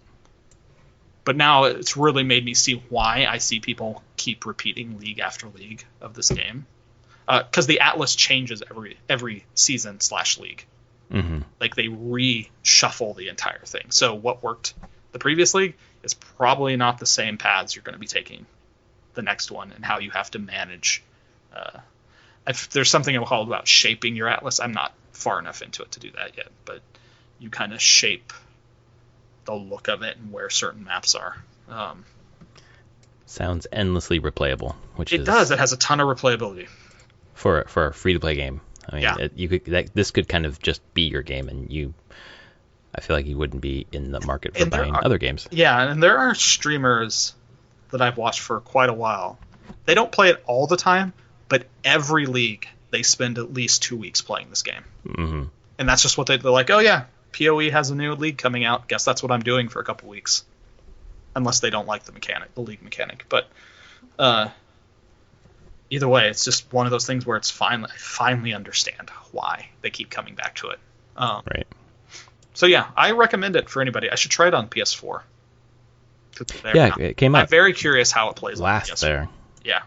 But now it's really made me see why I see people keep repeating league after league of this game. Because the Atlas changes every season / league. Like they reshuffle the entire thing. So what worked the previous league is probably not the same paths you're going to be taking the next one, and how you have to manage. If there's something called about shaping your Atlas. I'm not far enough into it to do that yet, but you kind of shape the look of it and where certain maps are. Sounds endlessly replayable, which it does. It has a ton of replayability for a free to play game. I mean, this could kind of just be your game, and I feel like you wouldn't be in the market for buying other games. Yeah, and there are streamers that I've watched for quite a while. They don't play it all the time, but every league they spend at least 2 weeks playing this game. And that's just what they're like, oh yeah, PoE has a new league coming out. Guess that's what I'm doing for a couple weeks. Unless they don't like the league mechanic. But either way, it's just one of those things where I finally understand why they keep coming back to it. Right. So yeah, I recommend it for anybody. I should try it on PS4. Yeah, it came out. I'm very curious how it plays last on PS4. there. Yeah.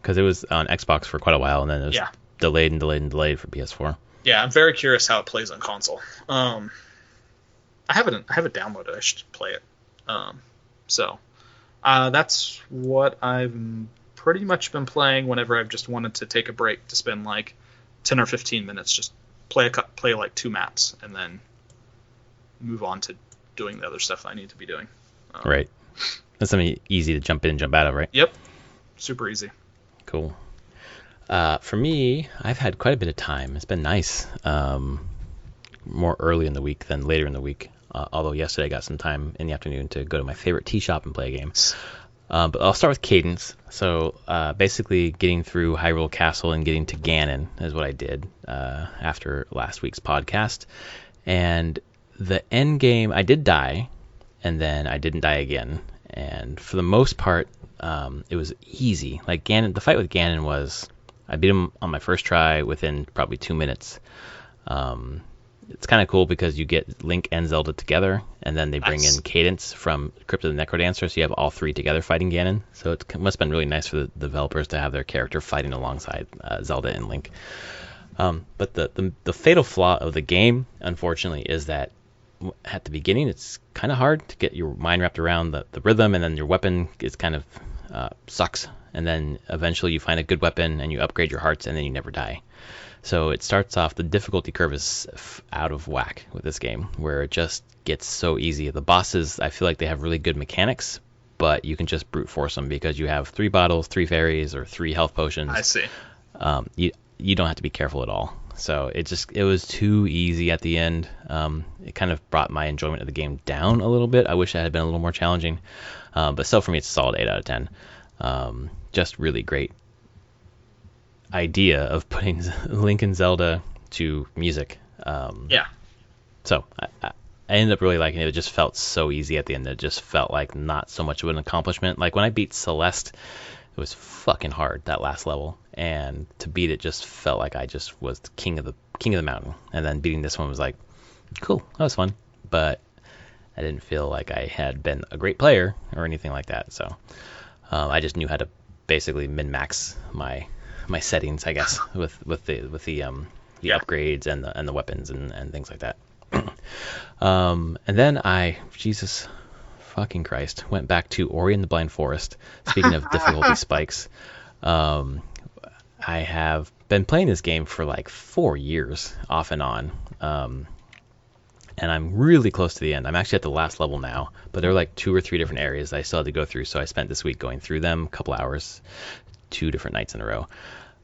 Because it was on Xbox for quite a while, and then it was delayed and delayed and delayed for PS4. Yeah, I'm very curious how it plays on console. I have it downloaded. I should play it. So that's what I've pretty much been playing whenever I've just wanted to take a break to spend like 10 or 15 minutes, just play like 2 maps, and then move on to doing the other stuff I need to be doing. Right. That's something easy to jump in and jump out of, right? Yep. Super easy. Cool. For me, I've had quite a bit of time. It's been nice. More early in the week than later in the week. Although yesterday I got some time in the afternoon to go to my favorite tea shop and play a game. But I'll start with Cadence. So basically getting through Hyrule Castle and getting to Ganon is what I did after last week's podcast. And the end game, I did die, and then I didn't die again. And for the most part, it was easy. Like Ganon, the fight with Ganon was, I beat him on my first try within probably 2 minutes. It's kind of cool because you get Link and Zelda together, and then they bring in Cadence from Crypt of the Necrodancer, so you have all 3 together fighting Ganon. So it must have been really nice for the developers to have their character fighting alongside Zelda and Link. But the fatal flaw of the game, unfortunately, is that at the beginning it's kind of hard to get your mind wrapped around the rhythm, and then your weapon is kind of sucks. And then eventually you find a good weapon and you upgrade your hearts, and then you never die. So it starts off, the difficulty curve is out of whack with this game, where it just gets so easy. The bosses, I feel like they have really good mechanics, but you can just brute force them because you have 3 bottles, 3 fairies, or 3 health potions. I see. You don't have to be careful at all. So it was too easy at the end. It kind of brought my enjoyment of the game down a little bit. I wish it had been a little more challenging. But still, for me, it's a solid 8 out of 10. Just really great idea of putting Link and Zelda to music. So I ended up really liking it. It just felt so easy at the end. It just felt like not so much of an accomplishment. Like when I beat Celeste, it was fucking hard, that last level, and to beat it just felt like I just was the king of the mountain. And then beating this one was like, cool, that was fun, but I didn't feel like I had been a great player or anything like that. So I just knew how to basically min-max my settings, I guess, with the upgrades and the weapons and things like that. And then Jesus fucking Christ, went back to Ori and the Blind Forest. Speaking of difficulty spikes, I have been playing this game for like 4 years off and on. And I'm really close to the end. I'm actually at the last level now, but there are like 2 or 3 different areas I still had to go through. So I spent this week going through them, a couple hours, 2 different nights in a row.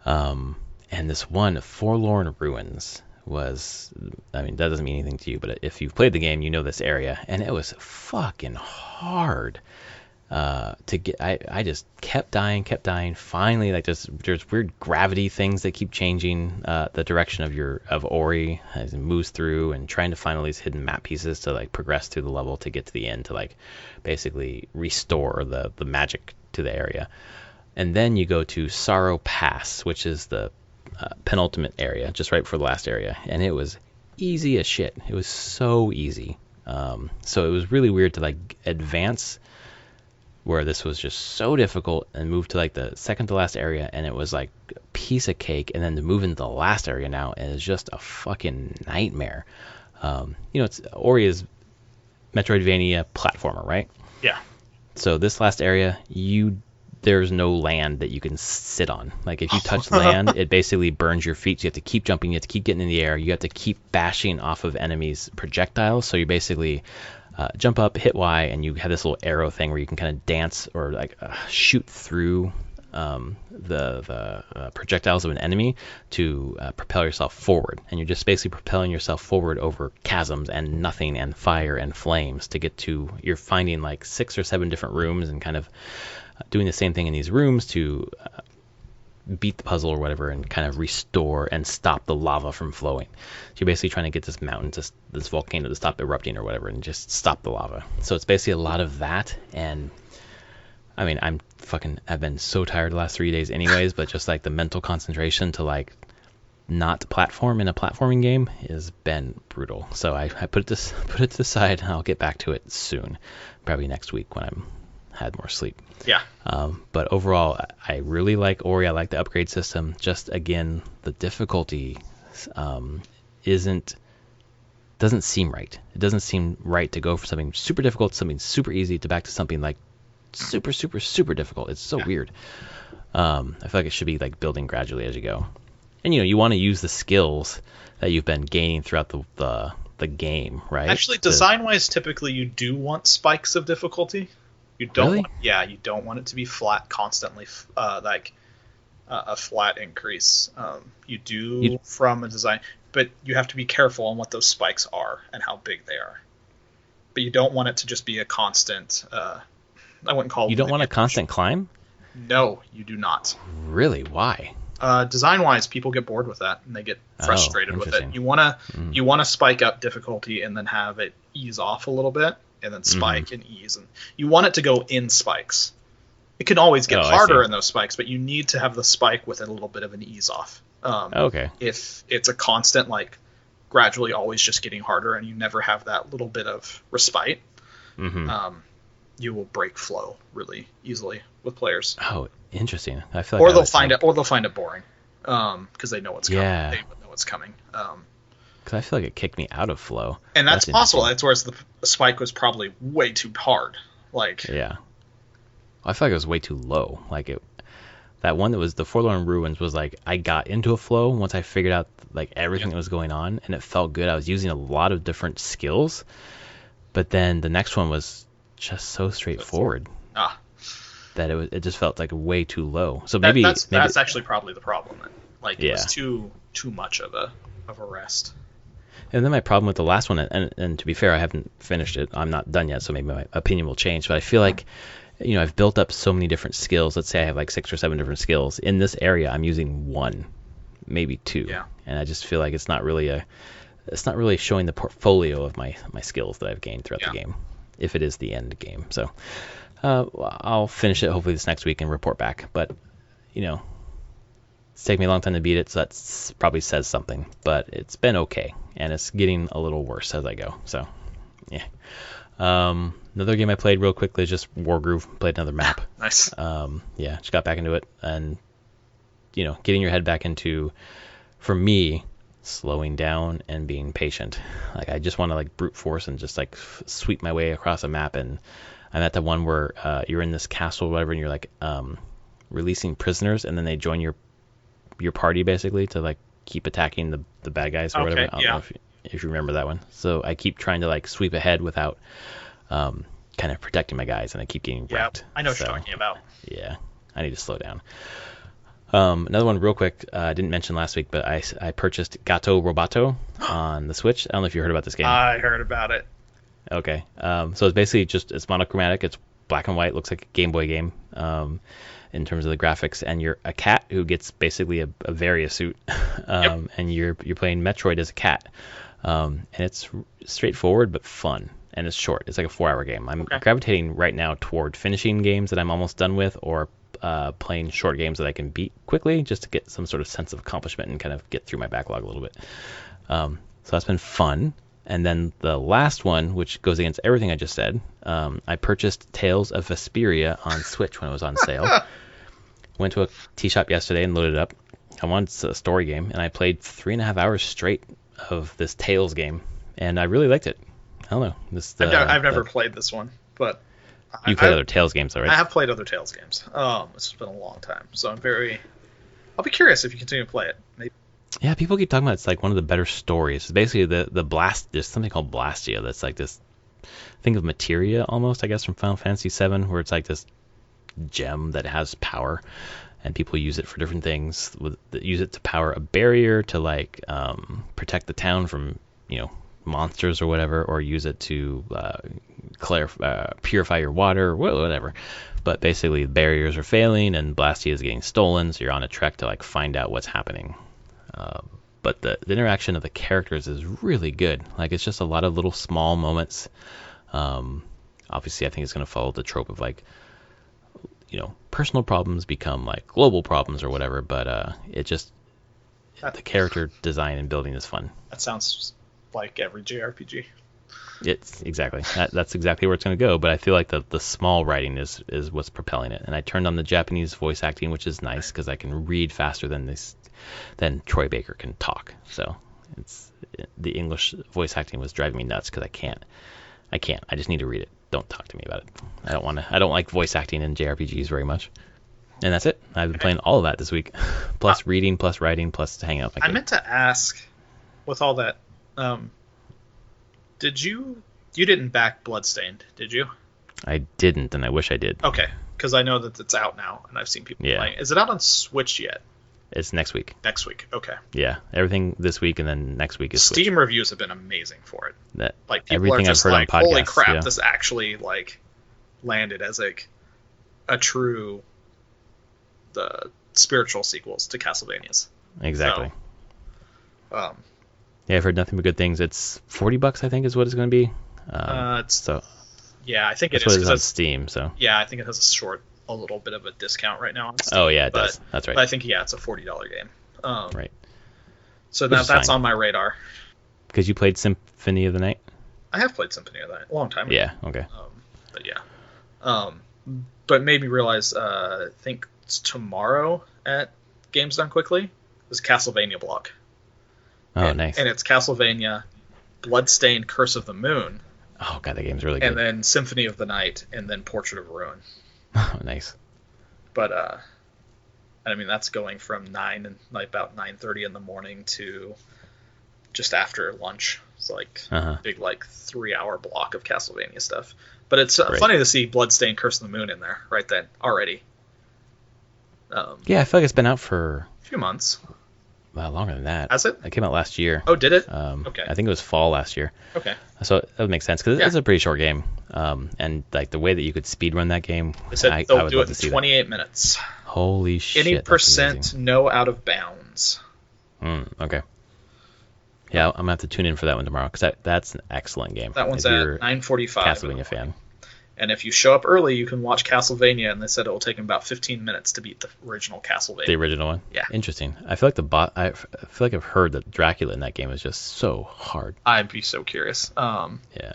And this one, Forlorn Ruins, was, I mean, that doesn't mean anything to you, but if you've played the game, you know this area, and it was fucking hard to get. I just kept dying. Finally, like there's weird gravity things that keep changing the direction of Ori as it moves through, and trying to find all these hidden map pieces to like progress through the level to get to the end to like basically restore the magic to the area. And then you go to Sorrow Pass, which is the penultimate area, just right before the last area, and it was easy as shit. It was so easy. So it was really weird to like advance where this was just so difficult and move to like the second to last area, and it was like a piece of cake, and then to move into the last area now, and it's just a fucking nightmare. It's Ori is Metroidvania platformer, right? Yeah. So this last area, there's no land that you can sit on. Like if you touch land, it basically burns your feet. So you have to keep jumping, you have to keep getting in the air, you have to keep bashing off of enemies' projectiles. So you basically jump up, hit Y, and you have this little arrow thing where you can kind of dance or like shoot through the projectiles of an enemy to propel yourself forward. And you're just basically propelling yourself forward over chasms and nothing and fire and flames to get to, you're finding like 6 or 7 different rooms and kind of doing the same thing in these rooms to beat the puzzle or whatever and kind of restore and stop the lava from flowing. So you're basically trying to get this mountain, this volcano to stop erupting or whatever and just stop the lava. So it's basically a lot of that. And I mean, I'm I've been so tired the last 3 days anyways, but just like the mental concentration to like not platform in a platforming game has been brutal. So I put it to the side, and I'll get back to it soon, probably next week when I'm had more sleep. Yeah. But overall, I really like Ori. I like the upgrade system. Just again, the difficulty doesn't seem right. It doesn't seem right to go from something super difficult, something super easy, to back to something like super, super, super difficult. It's so weird. I feel like it should be like building gradually as you go. And you want to use the skills that you've been gaining throughout the game, right? Actually, design-wise, typically you do want spikes of difficulty. You don't. Really? You don't want it to be flat constantly, like a flat increase. You do from a design, but you have to be careful on what those spikes are and how big they are. But you don't want it to just be a constant. I wouldn't call. You don't want a constant climb? No, you do not. Really? Why? Design-wise, people get bored with that and they get frustrated with it. You wanna spike up difficulty and then have it ease off a little bit, and then spike and ease, and you want it to go in spikes. It can always get harder in those spikes, but you need to have the spike with a little bit of an ease off. Okay. If it's a constant, like gradually always just getting harder, and you never have that little bit of respite, you will break flow really easily with players. Oh, interesting. I feel like they'll find it boring, because they know what's coming. They know what's coming. Because I feel like it kicked me out of flow. And that's possible. That's where the spike was probably way too hard. Like, yeah, I feel like it was way too low. Like that one that was the Forlorn Ruins was like I got into a flow once I figured out like everything that was going on, and it felt good. I was using a lot of different skills, but then the next one was just so straightforward that it just felt like way too low. So maybe that's actually probably the problem. Like it was too much of a rest. And then my problem with the last one, and to be fair, I haven't finished it. I'm not done yet, so maybe my opinion will change. But I feel like, I've built up so many different skills. Let's say I have like 6 or 7 different skills. In this area, I'm using 1, maybe 2. Yeah. And I just feel like it's not really showing the portfolio of my skills that I've gained throughout the game, if it is the end game. So I'll finish it hopefully this next week and report back. But, it's taken me a long time to beat it, so that probably says something. But it's been okay, and it's getting a little worse as I go. So, yeah. Another game I played real quickly is just Wargroove. Played another map. Nice. Just got back into it, and getting your head back into, for me, slowing down and being patient. Like I just want to like brute force and just like sweep my way across a map. And I'm at the one where you're in this castle or whatever, and you're like releasing prisoners, and then they join your party basically to like keep attacking the bad guys or whatever. I don't know if you remember that one. So I keep trying to like sweep ahead without kind of protecting my guys, and I keep getting wrecked. I know what you're talking about. Yeah, I need to slow down. Another one real quick, I didn't mention last week, but I purchased Gato Roboto on the Switch. I don't know if you heard about this game. I heard about it. Okay. So it's basically it's monochromatic. It's black and white. Looks like a Game Boy game in terms of the graphics. And you're a cat who gets basically a Varia suit. And you're playing Metroid as a cat. And it's straightforward but fun. And it's short. It's like a 4-hour game. I'm gravitating right now toward finishing games that I'm almost done with, or playing short games that I can beat quickly just to get some sort of sense of accomplishment and kind of get through my backlog a little bit. So that's been fun. And then the last one, which goes against everything I just said, I purchased Tales of Vesperia on Switch when it was on sale. Went to a tea shop yesterday and loaded it up. I wanted a story game, and I played 3.5 hours straight of this Tales game, and I really liked it. I don't know. I've never played this one, but you played other Tales games, though, right? I have played other Tales games. It's been a long time, so I'll be curious if you continue to play it. Maybe. Yeah, people keep talking about it's like one of the better stories. It's basically the blast. There's something called Blastia that's like this. Think of materia almost, I guess, from Final Fantasy VII, where it's like this gem that has power, and people use it for different things. Use it to power a barrier to like protect the town from monsters or whatever, or use it to purify your water, whatever. But basically, the barriers are failing, and Blastia is getting stolen, so you're on a trek to like find out what's happening. But the interaction of the characters is really good. Like it's just a lot of little small moments. Obviously, I think it's going to follow the trope of like, personal problems become like global problems or whatever. But it just the character design and building is fun. That sounds like every JRPG. It's exactly that's exactly where it's going to go. But I feel like the small writing is what's propelling it. And I turned on the Japanese voice acting, which is nice because I can read faster than Troy Baker can talk. So the English voice acting was driving me nuts because I can't. I just need to read it. Don't talk to me about it. I don't like voice acting in JRPGs very much. And that's it. I've been playing all of that this week, plus reading, plus writing, plus hanging out with my kid. I meant to ask, with all that, you didn't back Bloodstained, did you? I didn't, and I wish I did. Okay, because I know that it's out now, and I've seen people playing. Is it out on Switch yet? It's next week. Next week, okay. Yeah, everything this week, and then next week is Steam Switch. reviews have been amazing for it. Like people everything are just I've heard like, on podcasts, holy crap, this actually like landed as like a true the spiritual sequels to Castlevanias. Exactly. So, yeah, I've heard nothing but good things. It's $40, I think, is what it's going to be. I think it is. That's what it is on Steam. So yeah, I think it has a little bit of a discount right now on Steam. Oh yeah, it does. That's right. But I think it's a $40 game. Right. So that's fine. On my radar. Because you played Symphony of the Night. I have played Symphony of the Night a long time ago. Yeah. Okay. But yeah. But made me realize. I think it's tomorrow at Games Done Quickly. Is Castlevania block. Oh, nice. And it's Castlevania, Bloodstained, Curse of the Moon. Oh god, that game's really good. And then Symphony of the Night, and then Portrait of Ruin. Oh, nice. But I mean that's going from about 9:30 in the morning to just after lunch. It's like big 3-hour block of Castlevania stuff. But it's funny to see Bloodstained, Curse of the Moon in there right then already. Yeah, I feel like it's been out for a few months. Well, longer than that. Has it? It came out last year. Oh, did it? Okay. I think it was fall last year. Okay. So that would make sense because it's a pretty short game. And like the way that you could speedrun that game, they said I they'll would do love it to see in 28 minutes. Holy shit! Any percent no out of bounds. Okay. Yeah, I'm gonna have to tune in for that one tomorrow because that's an excellent game. That one's at 9:45. Castlevania fan. And if you show up early, you can watch Castlevania, and they said it will take them about 15 minutes to beat the original Castlevania. The original one? Yeah. Interesting. I feel like I feel like I've heard that Dracula in that game is just so hard. I'd be so curious. Yeah.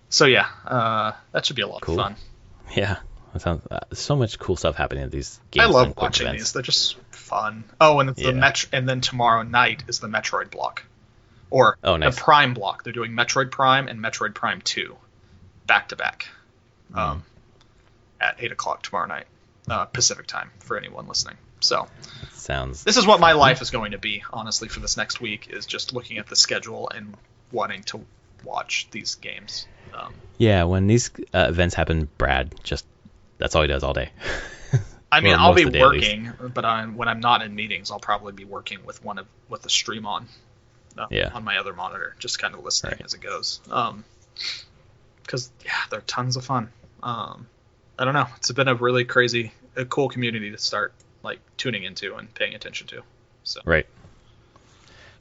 So yeah, that should be a lot of fun. Yeah. That sounds so much cool stuff happening at these games. I love watching these. They're just fun. Oh, and it's and then tomorrow night is the Metroid block. Or nice. The Prime block. They're doing Metroid Prime and Metroid Prime 2 back to back. At 8 o'clock tomorrow night, Pacific time, for anyone listening. So, this is what my life is going to be, honestly, for this next week, is just looking at the schedule and wanting to watch these games. Yeah, when these events happen, Brad that's all he does all day. I mean, I'll be working, but when I'm not in meetings, I'll probably be working with the stream on my other monitor, just kind of listening as it goes. Because they're tons of fun. I don't know. It's been a really cool community to start tuning into and paying attention to. So right.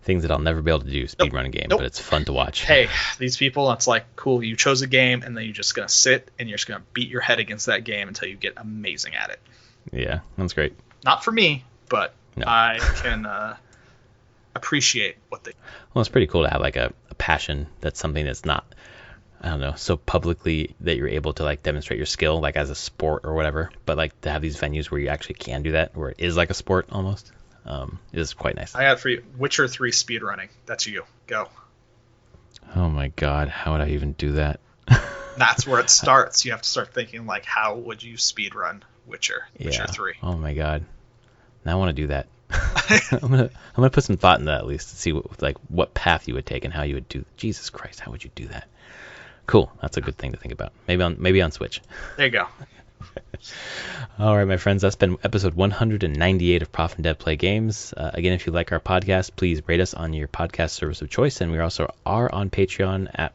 Things that I'll never be able to do speedrun a game, but it's fun to watch. Hey, these people, it's like cool. You chose a game, and then you're just gonna sit and you're just gonna beat your head against that game until you get amazing at it. Yeah, that's great. Not for me, but I can appreciate what they. Well, it's pretty cool to have a passion that's something that's not. I don't know, so publicly that you're able to demonstrate your skill as a sport or whatever, but to have these venues where you actually can do that, where it is like a sport almost, is quite nice. I got for you Witcher 3 speedrunning. That's you. Go. Oh my god, how would I even do that? That's where it starts. You have to start thinking how would you speedrun Witcher 3. Oh my god. Now I want to do that. I'm gonna put some thought into that at least to see what path you would take and how you would do. Jesus Christ, how would you do that? Cool. That's a good thing to think about. Maybe on Switch. There you go. All right, my friends. That's been episode 198 of Prof and Dev Play Games. Again, if you like our podcast, please rate us on your podcast service of choice. And we also are on Patreon at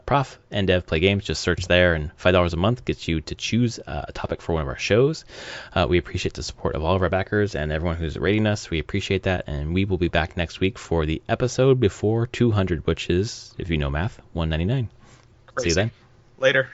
Prof and Dev Play Games. Just search there, and $5 a month gets you to choose a topic for one of our shows. We appreciate the support of all of our backers and everyone who's rating us. We appreciate that, and we will be back next week for the episode before 200, which is, if you know math, 199. Crazy. See you then. Later.